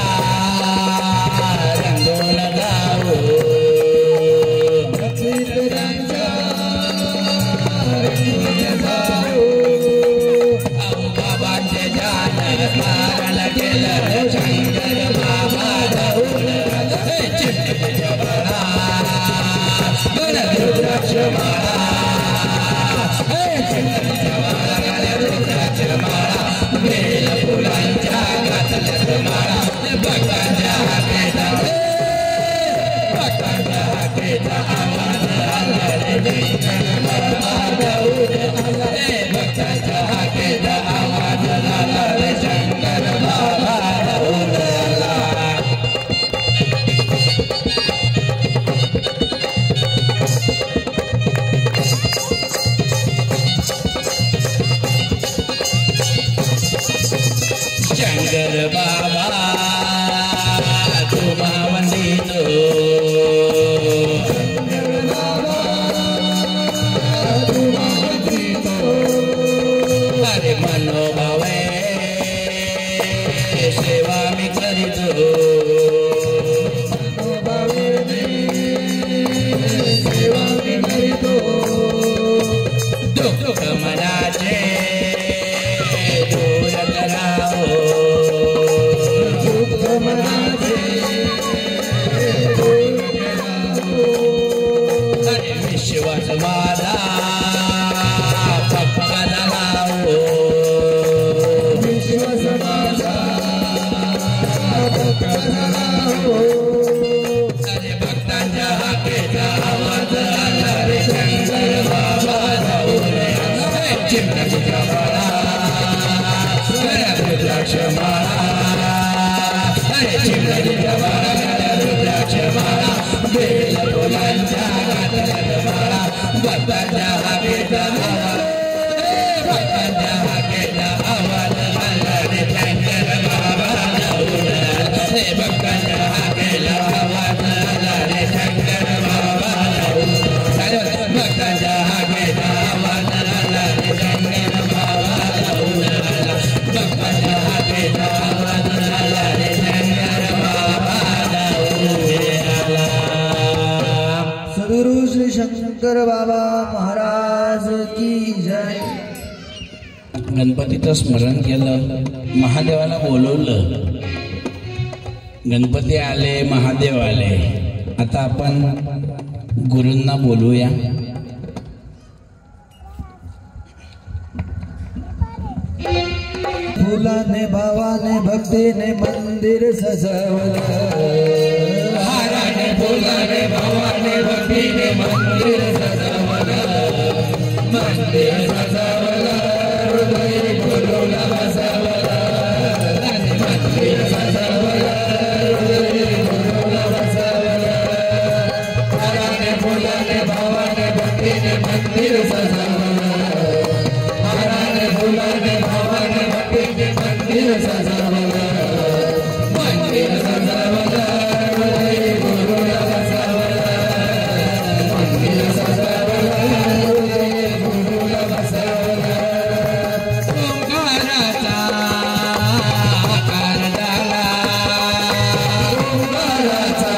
रंगून गाओ भक्तीत त्यांच्या रंगून गाओ अहो बाबांचे जान स्मरण केलं शंकर बाबा धावून चिमणीच्या माळा रुद्राक्ष माळा चिमणीच्या माळा गाड्या रुद्राक्ष माळा बेल फुलांच्या घातल्यात माळा भक्तांच्या हाकेचा आवाज आला रे शंकर बाबा धावून आला भक्तांच्या हाकेचा आवाज आला रे शंकर बाबा धावून आला शंकर बाबा तुम्हा वंदितो शंकर बाबा तुम्हा वंदितो अरे मनोभावे सेवा मी करीतो मनोभावे सेवा मी करीतो दुःख मनाचे दूर कराओ दुःख मनाचे दूर कराओ अरे विश्वास माझा पक्का झालाओ विश्वास माझा पक्का झालाओ अरे भक्तांच्या हाकेचा आवाज आला रे शंकर बाबा धावून आला चिमणीच्या माळा रुद्राक्ष माळा अरे चिमणीच्या माळा रुद्राक्ष माळा बेल फुलांच्या घातल्यात माळा भक्तांच्या हाकेचा आवाज भक्तांच्या हाकेचा आवाज आला रे शंकर बाबा धावून आला भक्तांच्या हाकेला आवाज आला रे शंकर बाबा धावून भक्तांच्या हाकेचा आवाज आला रे शंकर बाबा धावून आला भक्तांच्या हाकेचा आवाज आला रे शंकर बाबा धावून आला सद्गुरु श्री शंकर बाबा महाराज की जय। गणपतीचं स्मरण केलं, महादेवाला बोलवलं, गणपती आले, महादेव आले। आता आपण गुरूंना बोलूया। फुलाने भावाने भक्तीने मंदिर सजवलं हाराने फुलाने भावाने भक्तीने मंदिर सजवलं मंदिर सजवलं हृदय गुरुला बसवलं मंदिर सजवलं हृदय गुरुला बसवलं हाराने फुलाने भावाने भक्तीने मंदिर सजवलं हाराने फुलाने भावाने भक्तीने मंदिर सजवलं मंदिर सजवलं हृदय गुरुला बसवलं मंदिर सजवलं हृदय गुरुला बसवलं ओंकाराचा आकार झाला ओंकाराचा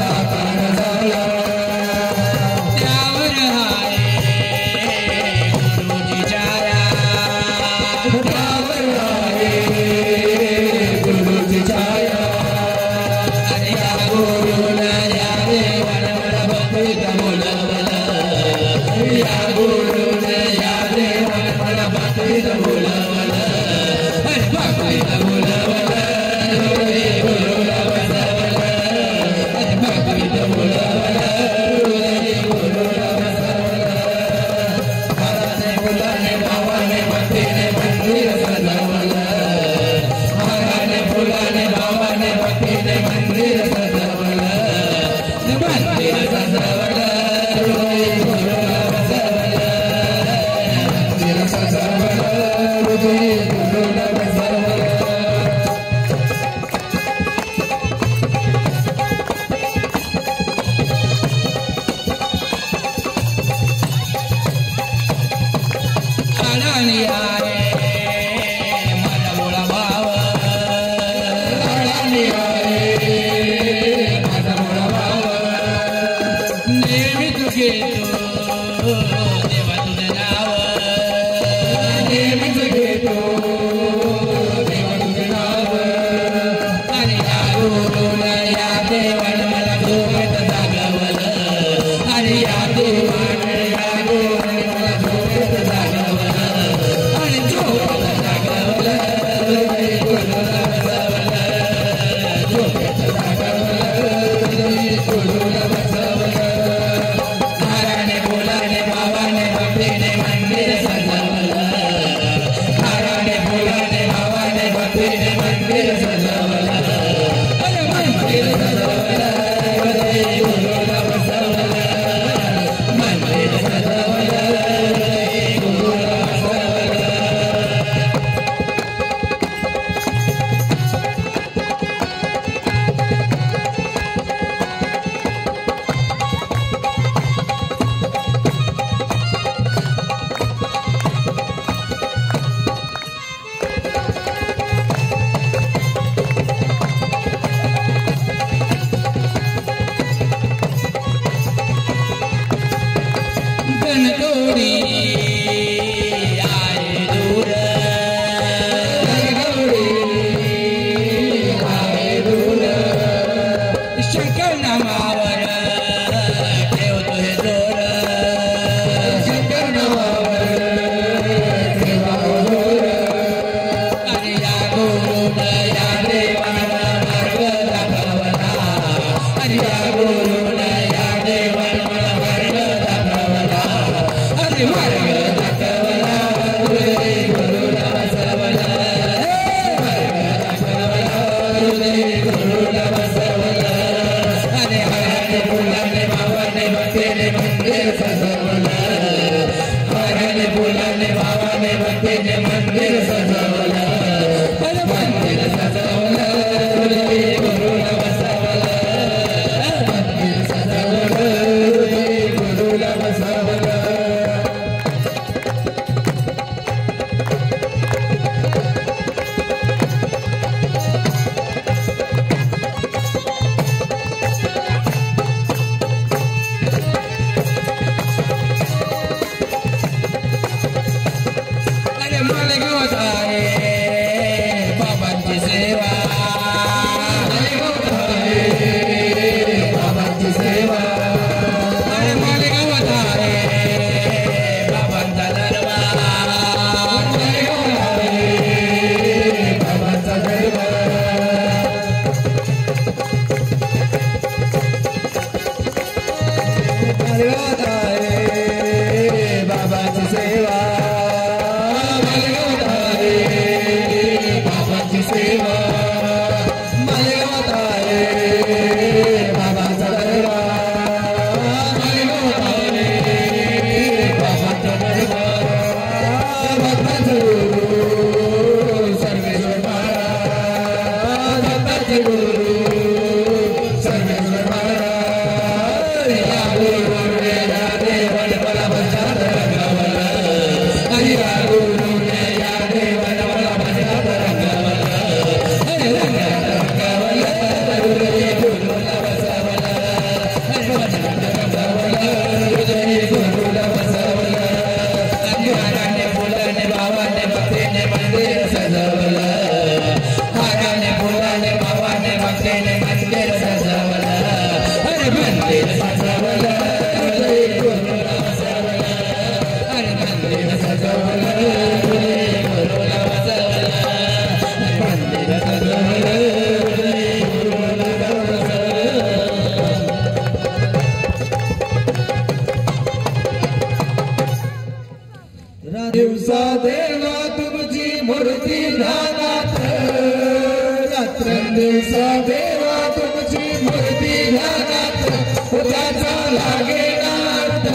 आकार झाला त्यावर हाय गुरुजी जारा त्यावर हाय मूर्ती ध्यानात रात्रंदिवस देवा तुमची मूर्ती ध्यानात त्याचा लागे नाथ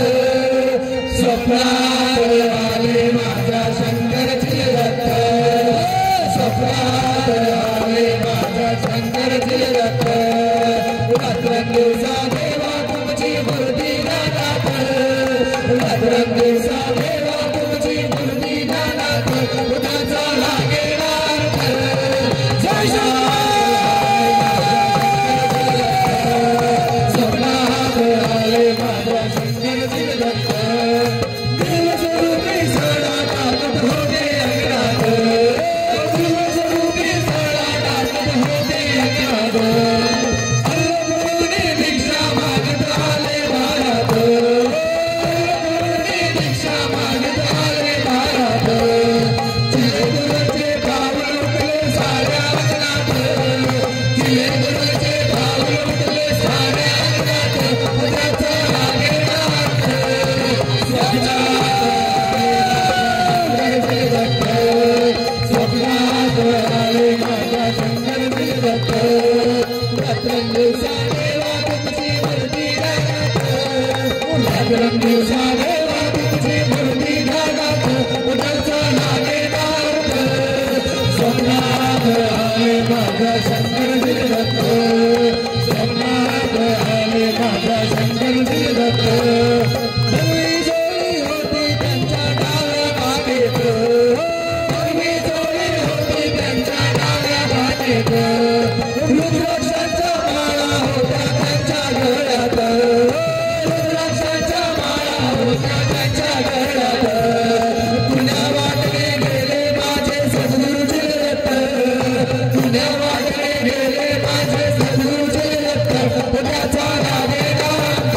स्वप्नात आले माझ्या शंकरची रथ स्वप्नात आले माझ्या शंकरची रथ रात्रंदिवस देवा तुमची मूर्ती ध्यानात रात्रंदिवस देवा तुमची मूर्ती ध्यानात त्याचा लागे नाथ जय स्वप्नात आले माझ्या शंकरची रथ देवस्वरूपी सडा टाकत होते अंगणात देवस्वरूपी सडा टाकत होते अंगणात अल्लपूर्णी भिक्षा मागत आले भारत अल्लपूर्णी भिक्षा मागत आले भारत चिले गुरुचे भाव लुटले साऱ्या अंगणात चिले गुरुचे भाव लुटले साऱ्या अंगणात त्याचा लागे नाथ स्वप्नात आले माझ्या शंकरची रथ रात्रंदिवस देवा तुमची मूर्ती ध्यानात रात्रंदिवस देवा तुमची मूर्ती ध्यानात त्याचा लागे नाथ स्वप्नात आले माझ्या शंकरची रथ स्वप्नात आले माझ्या शंकरची रथ भगवी जोडी होती त्यांच्या डाव्या पाठीत भगवी जोडी होती त्यांच्या डाव्या पाठीत रुद्राक्षाच्या माळा होत्या त्यांच्या गळ्यात रुद्राक्षाच्या माळा होत्या त्यांच्या गळ्यात पुण्या वाटले गेले माझे सद्गुरूचे रथ पुण्या वाटले गेले माझे सद्गुरूचे रथ त्याचा लागे नाथ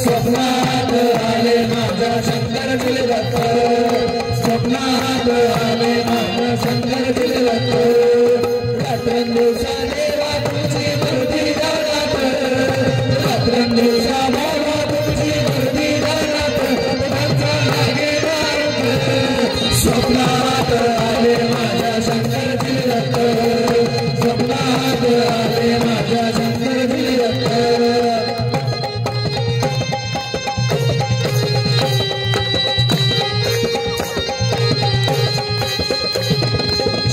स्वप्नात आले माझ्या शंकरची रथ स्वप्नात आले माझ्या शंकरची रथ रात्रंदिवस देवा तुमची मूर्ती ध्यानात रात्रंदिवस बाबा तुमची मूर्ती ध्यानात त्याचा लागे नाथ स्वप्नात आले माझ्या शंकरची रथ स्वप्नात आले माझ्या शंकरची रथ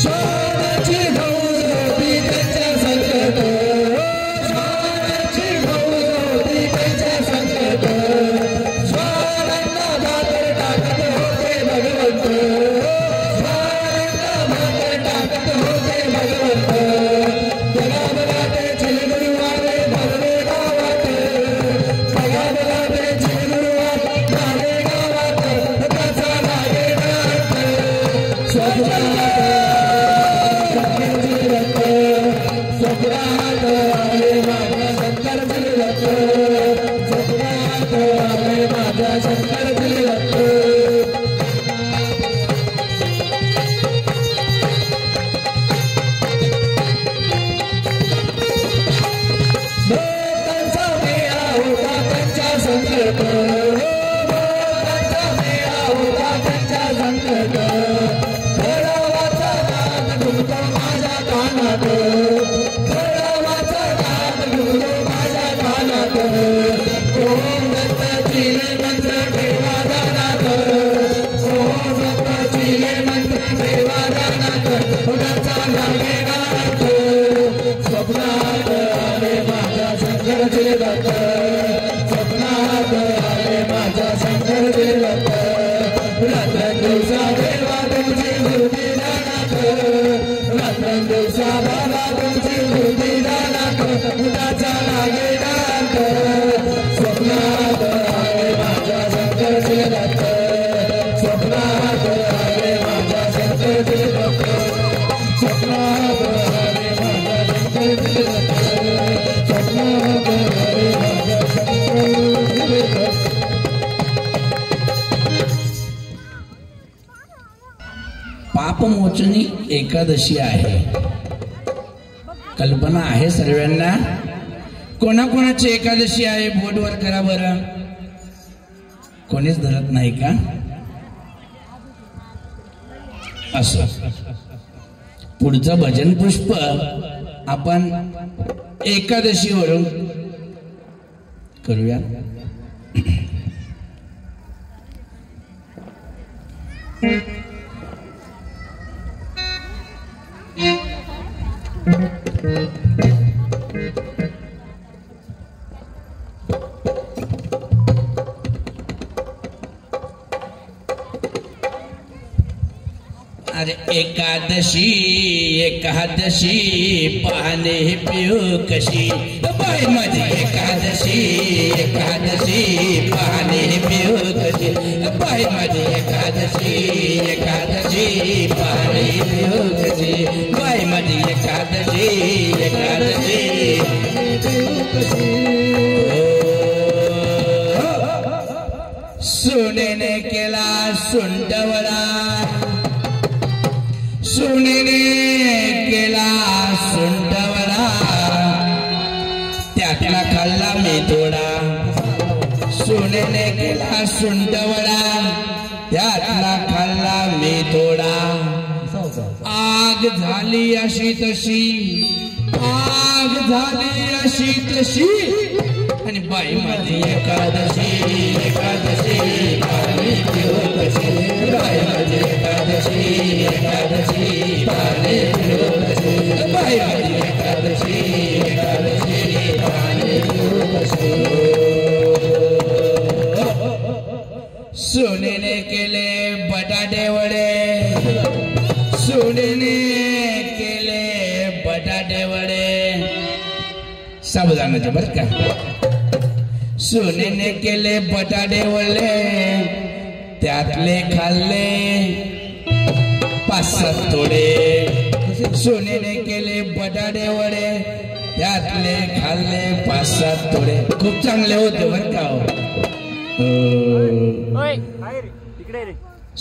स्वानाची हौस होती त्यांच्या संकट स्वानाची हौस होती त्यांच्या संकट स्वानांना भाकर टाकत होते भगवंत स्वानांना भाकर टाकत होते भगवंत बघा ते चिलगुरु आले भरले गावात बघा ते चिलगुरु आले गावात त्याचा लागे नाथ स्वप्नात स्वप्नात आले माझ्या शंकरची रथ स्वप्नात आले माझ्या शंकरची रथ त्यांचा मेळा होता त्यांच्या संकट त्यांचा मेळा होता त्यांच्या संकट खडावाचा नाद घुमतो माझ्या कानात खडावाचा नाद घुमतो माझ्या कानात ओम दत्ताची मंत्र ठेवा दानात ओम दत्ताची मंत्र ठेवा दानात त्याचा लागे नाथ स्वप्नात आले माझ्या शंकरची रथ स्वप्नात आले माझ्या शंकरची रथ रात्रंदिवस देवा तुमची मूर्ती ध्यानात रात्रंदिवस बाबा तुमची मूर्ती ध्यानात त्याचा लागे नाथ स्वप्नात आले माझ्या शंकरची रथ स्वप्नात आले माझ्या शंकरची रथ स्वप्नात आले माझ्या शंकरची रथ स्वप्नात आले माझ्या शंकरची रथ पापमोचनी एकादशी आहे. कल्पना आहे सर्वांना? कोणाकोणाची एकादशी आहे बोर्डवर करा बरं. कोणीच धरत नाही का? असं पुढचं भजन पुष्प आपण एकादशीवरून करूया. अरे एकादशी एकादशी पाहणे पिऊ कशी बाई माझी एकादशी एकादशी पाहणे पिऊ कशी बाई माझी एकादशी एकादशी पाहणे पिऊ कशी बाई माझी एकादशी एकादशी पिऊ कशी. सुनेने केला सुंडवडा सुनेने केला सुंडवडा त्यातला खाल्ला मी थोडा. सुनेने केला सुंडवडा त्यातला खाल्ला मी थोडा. आग झाली अशी तशी आग झाली अशी तशी आणि बाई माझी एकादशी एकादशी पाहणे पिऊ कशी बाई माझी एकादशी एकादशी पाहणे पिऊ कशी बाई माझी एकादशी एकादशी पाहणे पिऊ कशी. सुनेने केले बटाटे वडे सुनेने केले बटाटे वडे साबुदाण्याचे बरं का. सुनेने केले बटाटे वडे त्यातले खाल्ले 5-7 थोडे. सुनेने केले बटाटे वडे त्यातले खाल्ले 5-7 थोडे. खूप चांगले होते बरं का.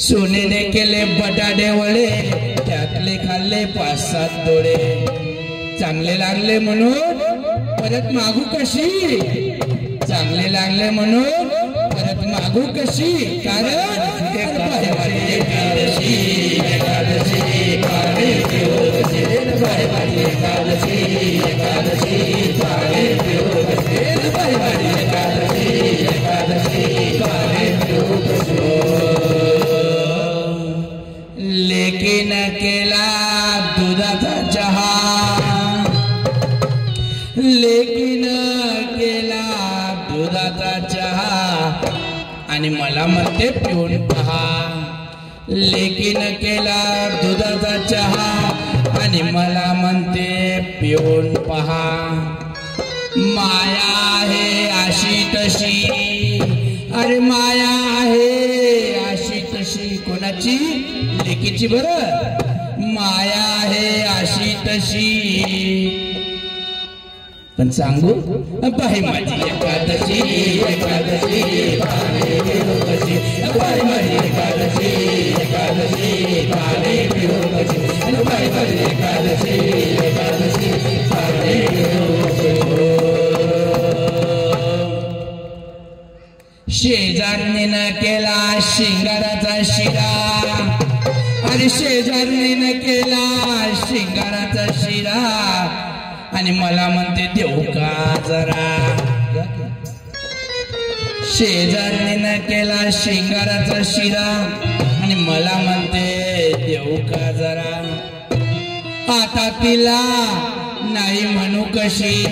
सुनेने केले बटाटे वडे त्यातले खाल्ले 5-7 थोडे. चांगले लागले म्हणून परत मागू कशी चांगले लागले म्हणून परत मागू कशी कारण एकादशी एकादशी पाहणे पिऊ कशी बाई माझी एकादशी एकादशी पाहणे पिऊ कशी बाई माझी एकादशी एकादशी पाहणे पिऊ कशी. लेकीन केला दुधाचा चहा लेकीन केला दुधाचा चहा आणि मला म्हणते पिऊन पहा. लेकीन केला दुधाचा चहा आणि मला म्हणते पिऊन पहा. माया आहे अशी तशी अरे माया आहे अशी तशी कोणाची लेकीची बरं. माया आहे अशी तशी पण सांगू बाई माझी एकादशी एकादशी पाहणे पिऊ कशी बाई माझी एकादशी एकादशी पाहणे पिऊ कशी बाई माझी एकादशी एकादशी पाहणे पिऊ कशी. शेजारणीनं केला शिंगाराचा शिरा अरे शेजारणीनं केला शिंगाराचा शिरा आणि मला म्हणते देऊ का जरा. शेजारणीनं केला शिंगाराचा शिरा आणि मला म्हणते देऊ का जरा. आता तिला नाही म्हणू कशी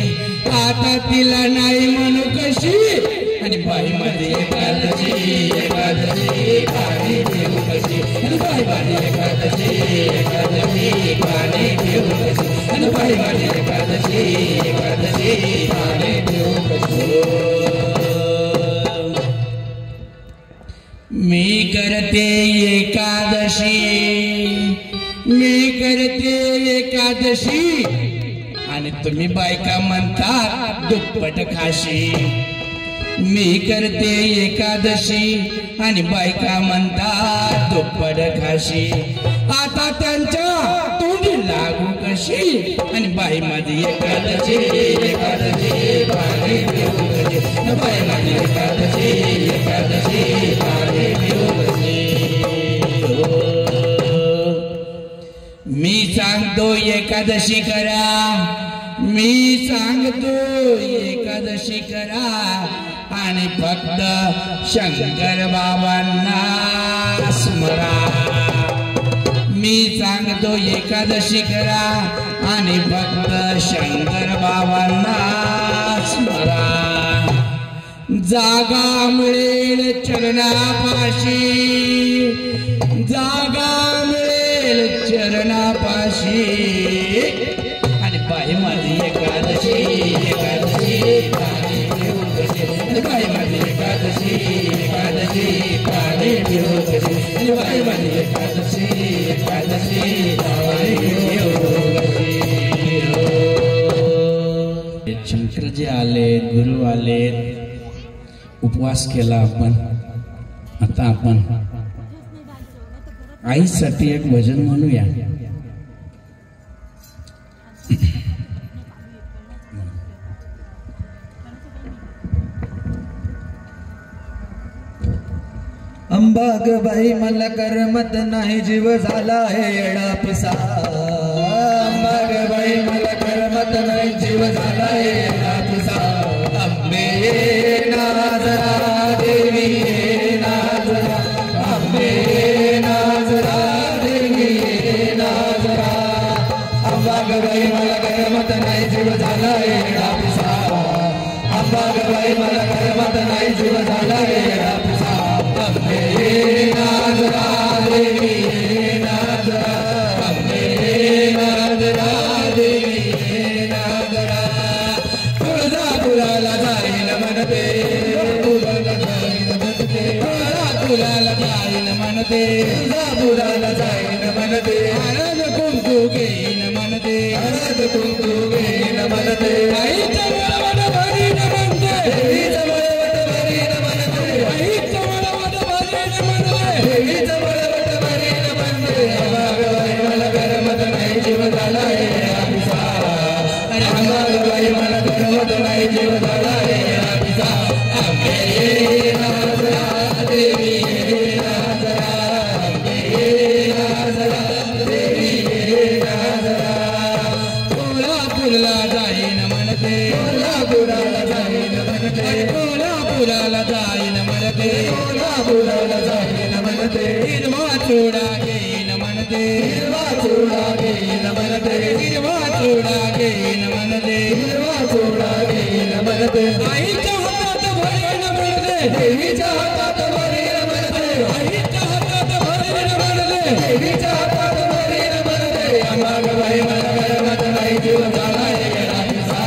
आता तिला नाही म्हणू कशी आणि बाई माझी एकादशी एकादशी पाहणे पिऊ कशी बाई माझी एकादशी एकादशी पाहणे पिऊ कशी बाई माझी एकादशी एकादशी पाहणे पिऊ कशी. मी करते एकादशी मी करते एकादशी आणि तुम्ही बायका म्हणतात दुप्पट खाशी. मी करते एकादशी आणि बायका म्हणतात दुप्पट खाशी. आता त्यांच्या तोंडी लागू कशी आणि बाई माझी एकादशी एकादशी पाहणे पिऊ कशी बाई माझी एकादशी एकादशी पाहणे पिऊ कशी. मी सांगतो एकादशी करा, मी सांगतो एकादशी करा आणि फक्त शंकर बाबांना स्मरा। मी सांगतो एकादशी करा आणि फक्त शंकर बाबांना स्मरा। जागा मिळेल चरणापाशी, जागा मिळेल चरणापाशी आणि बाई माझी एकादशी, एकादशी पाणी घेऊ कशी, बाई माझी एकादशी, एकादशी पाणी घेऊ कशी, बाई माझी एकादशी, एकादशी पाणी घेऊ कशी। शंकरजी आलेत, गुरु आलेत, उपवास केला आपण। आता आपण आईसाठी एक भजन म्हणूया। अंबागबाई मला करमत नाही, जीव झाला हे येडा पिसा। अंबागबाई मला करमत नाही, जीव झाला हे येडा पिसा। अंबे ये नाजरा, देवी ये नाजरा, अंबे ये नाजरा, देवी ये नाजरा। अंबागबाई मला करमत नाही, जीव झाला हे येडा पिसा। अंबागबाई मला करमत नाही, जीव झाला हे येडा पिसा। अंबे ये नाजरा, देवी ये नाजरा, अंबे ये नाजरा, देवी ये नाजरा। तुळजापुराला जाईन म्हणते, तुळजापुराला जाईन म्हणते, तुळजापुराला जाईन म्हणते, तुळजापुराला जाईन म्हणते। हळद कुंकू घेईन म्हणते, हळद कुंकू घेईन म्हणते। आईचं वळवट भरीन म्हणते, देवीचं वळवट भरीन म्हणते, आईचं वळवट भरीन म्हणते, देवीचं वळवट भरीन म्हणते। अंबागबाई मला करमत नाही, जीव झाला हे येडा पिसा। अंबागबाई मला करमत नाही, जीव झाला हे येडा पिसा। अंबे ये नाजरा, देवी ये नाजरा, अंबे ये नाजरा, देवी ये नाजरा। कोल्हापूरला जाईन म्हणते, कोल्हापुराला जाईन म्हणते, कोल्हापुराला जाईन म्हणते, कोल्हापुराला जाईन म्हणते। हिरवा चुडा घेईन म्हणते, हिरवा चुडा घेईन म्हणते, हिरवा चुडा घेईन म्हणते, हिरवा चुडा घेईन म्हणते। आईच्या हातात भरीन म्हणते, देवीच्या हातात भरीन म्हणते, आईच्या हातात भरीन म्हणते, देवीच्या हातात भरीन म्हणते। अंबागबाई मला करमत नाही, जीव झाला हे येडा पिसा।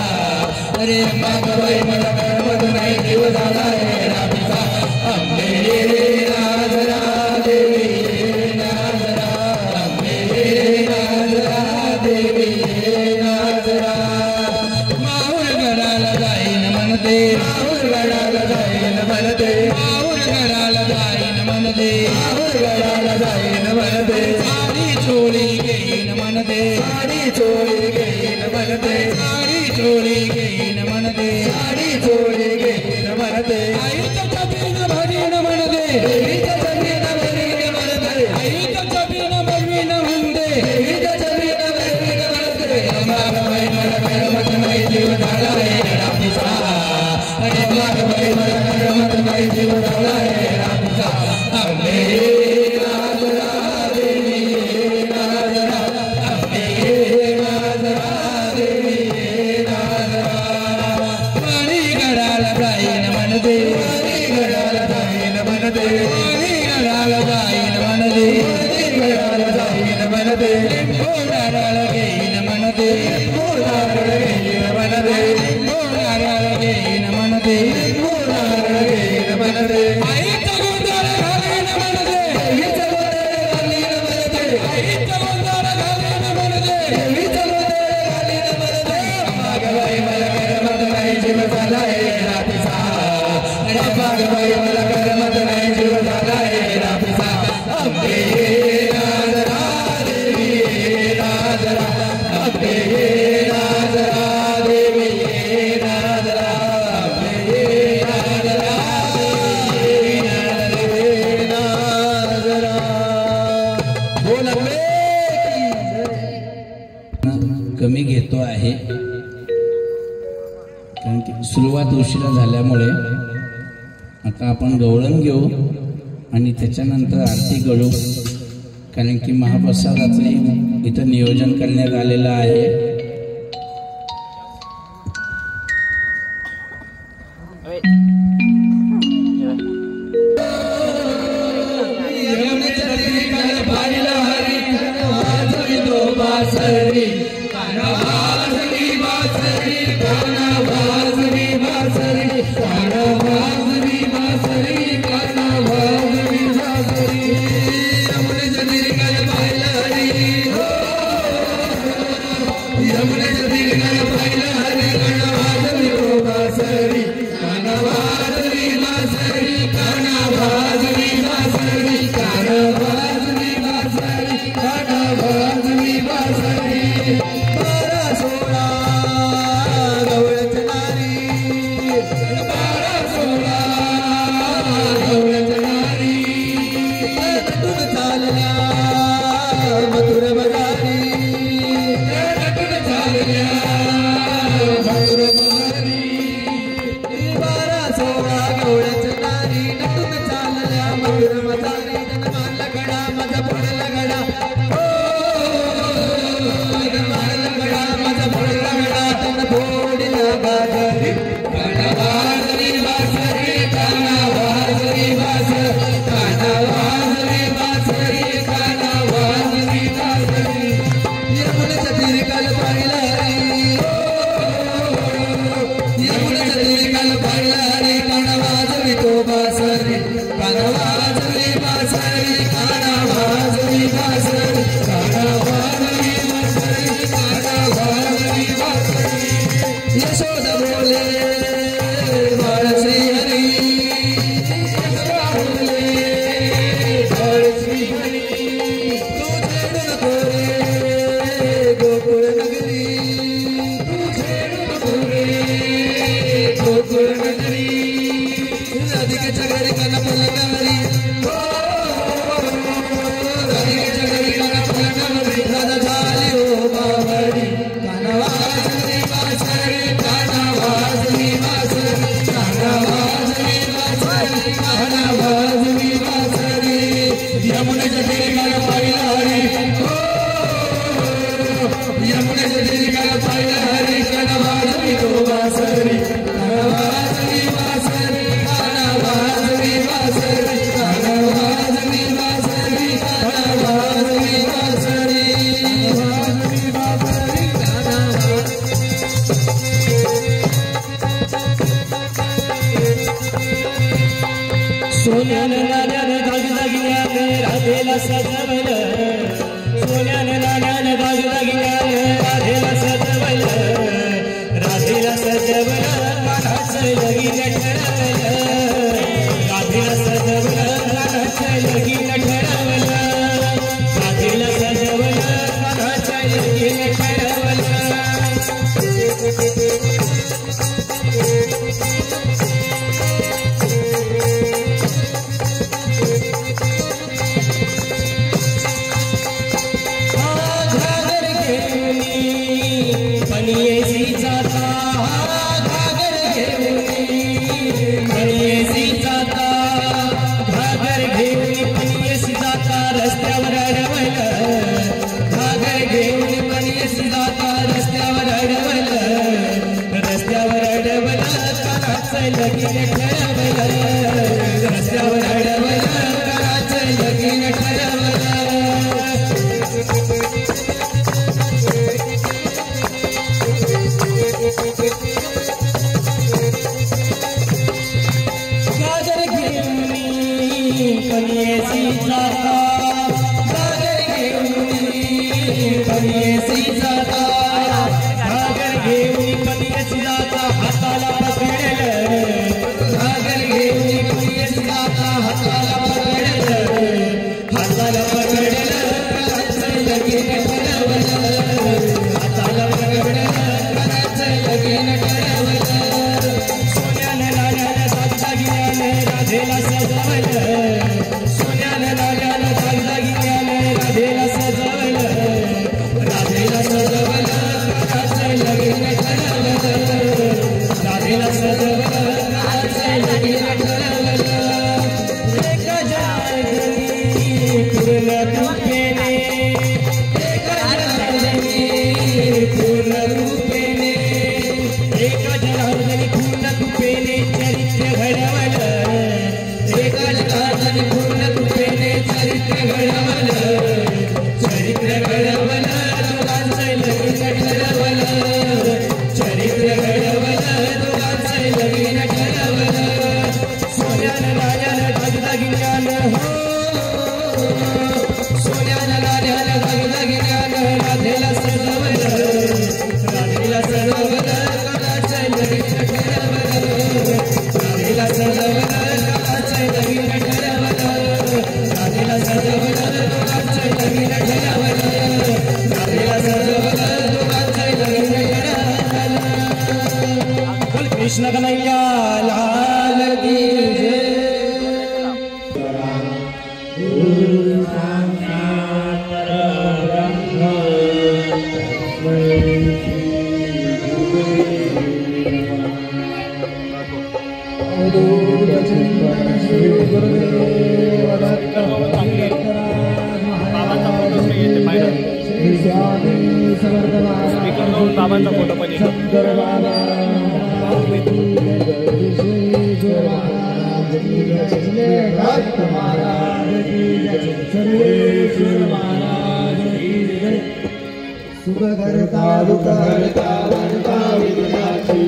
अरे अंबागबाई मला करमत नाही, जीव झाला हे येडा पिसा। अंबे ये नाजरा, देवी ये नाजरा, अंबे ये नाजरा, देवी ये नाजरा। माहुरगडाला जाईन म्हणते, माहुरगडाला जाईन म्हणते, माहुरगडाला जाईन म्हणते, माहुरगडाला जाईन म्हणते। साडी चोळी घेईन म्हणते, साडी चोळी घेईन म्हणते, साडी चोळी घेईन म्हणते, साडी चोळी घेईन म्हणते। आईचं चपीन भरीन म्हणते, देवीचं चपीन भरीन म्हणते, आईचं चपीन भरीन म्हणते, देवीचं चपीन भरीन म्हणते। अंबागबाई मला करमत नाही, जीव झाला हे येडा पिसा। अंबागबाई मला करमत नाही, जीव झाला हे येडा पिसा। अंबे ये नाजरा, देवी ये नाजरा, अंबे ये नाजरा, देवी ये नाजरा। वाणीगडाला जाईन म्हणते, वाणीगडाला जाईन म्हणते, वाणीगडाला जाईन म्हणते, वाणीगडाला जाईन म्हणते। लिंबोनाराळ घेईन म्हणते, लिंबोनाराळ घेईन म्हणते, लिंबोनाराळ घेईन म्हणते, लिंबोनाराळ घेईन म्हणते। आईचा गोंधळ घालीन म्हणते, देवीचा गोंधळ घालीन म्हणते, आईचा गोंधळ घालीन म्हणते, देवीचा गोंधळ घालीन म्हणते। अंबागबाई मला करमत नाही, जीव झाला हे येडा पिसा। अंबागबाई मला करमत नाही, जीव झाला हे येडा पिसा। अंबे ये नाजरा, देवी ये नाजरा, अंबे ये नाजरा, देवी ये नाजरा, अंबे ये कमी घेतो आहे, कारण की सुरुवात उशिरा झाल्यामुळे आता आपण गवळण घेऊ आणि त्याच्यानंतर आरती करू, कारण की महाप्रसादाचे इथं नियोजन करण्यात आलेलं आहे. सोन्यानं नाण्यानं दागदागिन्यानं राधेला सजवलं, सोन्यानं नाण्यानं दागदागिन्यानं राधेला सजवलं, राधेला सजवलं कानाचं लगीन ठरवलं, राधेला सजवलं कानाचं लगीन ठरवलं, राधेला सजवलं कानाचं लगीन ठरवलं. लगीन ठरवलं, रस्त्यावर अडवलं कानाचं लगीन ठरवलं. गाजर घेऊन पणयेसी जाता, गाजर घेऊन पणयेसी जाता, गाजर घेऊन पणयेसी जाता, हाताला पकडलं, गाजर घेऊन पणयेसी जाता, हाताला पकडलं, हाताला पकडलं कानाचं लगीन ठरवलं, हाताला पकडलं कानाचं लगीन ठरवलं. सोन्यानं नाण्यानं दागदागिन्यानं राधेला सजवलं, सोन्यानं नाण्यानं दागदागिन्यानं राधेला सजवलं, राधेला सजवलं बाबांचा फोटो पण सुख करता दुख हरता वरता विघ्नाची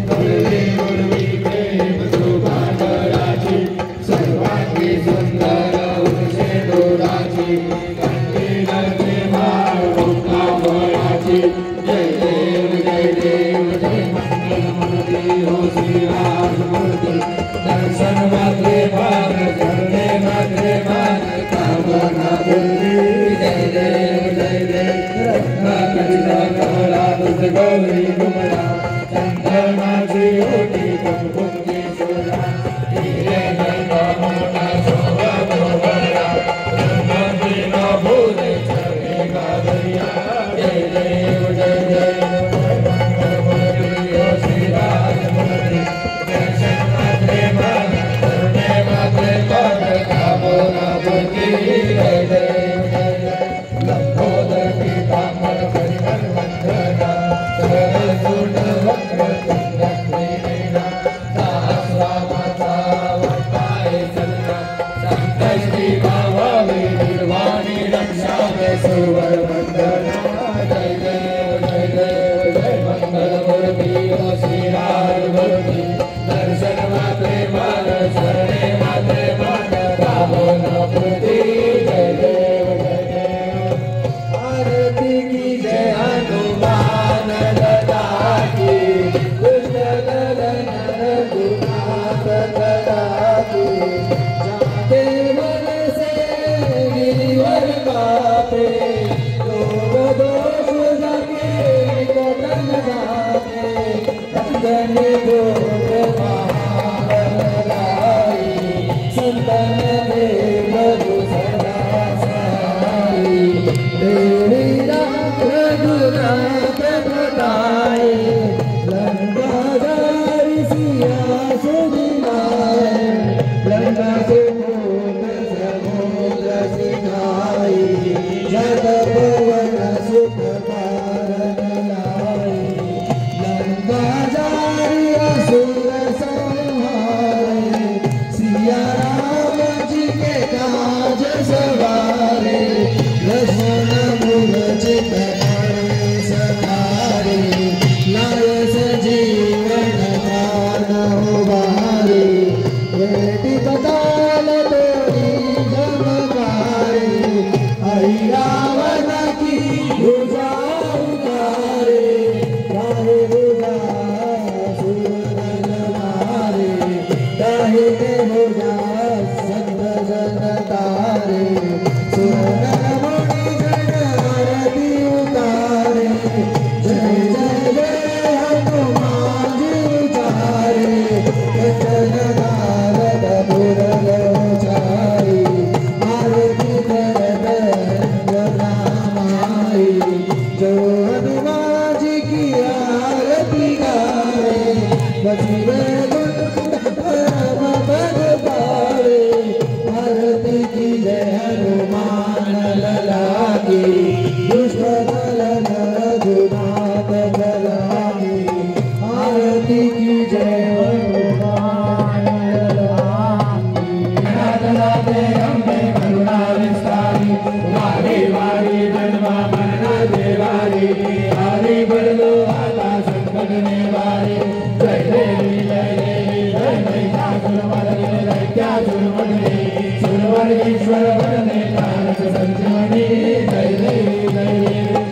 प्रेम सुभाकराची सर्वांगी सुंदर उर्षे दोराची कंठीवरचे माळ मुक्ताफळाची जय देव जय मंगलमूर्ती हो श्रीराममूर्ती दर्शन मात्रे पार चरणे मात्रे मान कामना पूर्ती जय देव गौरी गुमरा चंद्रमाची होती कुंकुमेश्वरा हिरे नैना मोठा शोभा गोवरा ब्रह्मदेव भोले चरणे गादरिया जय देव मंगलमूर्ती हो श्रीराममूर्ती दर्शन मात्रे मान चरणे मात्रे पाद कामना पूर्ती जय देव लंबोदर पीतांबर परिमल वंदना सरसूट वक्र तुंड श्रीना सहस्रामाचा वक्ताय सन्ना संकष्टी भावावे निर्वाणी रक्षावे सुवर वंदना जय देव जय मंगलमूर्ती हो श्रीराममूर्ती दर्शन मात्रे मान शरणे मात्रे मान कामना पूर्ती जय देव आरती की जय हनुमान लला की कृष्ण ललन रघुनाथ लला की जाते मन से गिरिवर कापे रोग दोष जाके निकट न जाके अंजन गोत्र महाबलराई संतन देव प्रभु सदा सहाई तेरी रघुनाथ बताए लंकाधारी सिया सुनाए लंका से समुद्र सिखाई जग पवन सुख कारण लाई लंकाधारी असुर संहारे सिया राम जी के काज सवारे लक्ष्मण चित सवारे लाय सजीवन प्राण उबारे बेटी पताल तोरी जमकारे आई रावण की भुजा उतारे काहे भुजा सुरन मारे काहे के भुजा संत जन तारे सुरन भारती की जय हनुमान लला की दुष्टदलन रघुनाथ लला की भारती की जय हनुमान लला की राधे अम्बे करुणा विस्तारी वारी वारी जन्मा मरना देवारी हरि बड़लो आता संकट निवारी जय देवी जय महिषासुर मर्दिनी दैत्यासुर मर्दिनी सुरवर वरदे तारक संजीवनी जय देवी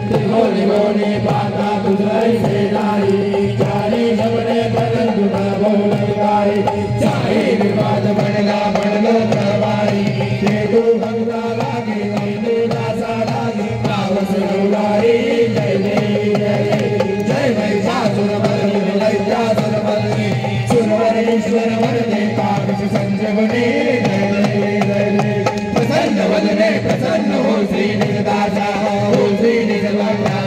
त्रिगोणी गोणी पाता तुझलाई से नारी चारी सबने बदन तुझा बोलकारी चाहे विवाद बढ़गा बढ़लो तरवारी ते तू भगता लागे नैने दासा लागे पावस उड़ाई जय देवी जय महिषासुर मर्दिनी दैत्यासुर मर्दिनी सुरवरेश्वर वरदे तारक संजीवनी जय देवी प्रसन्न वदने प्रसन्न हो श्री निज दासा हो श्री निज भक्ता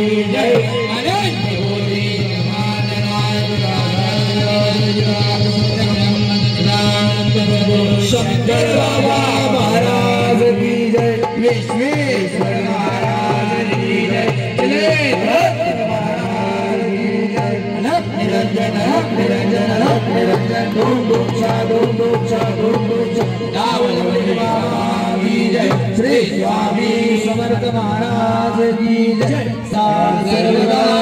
की जय अनंत कोटि ब्रह्मांड नायक शंकर बाबा महाराज की जय विश्वेश्वर महाराज की जय निरंजन निरंजन धूम धूम सा रावण की जय श्री स्वामी समर्थ महाराज की जय सर्वदा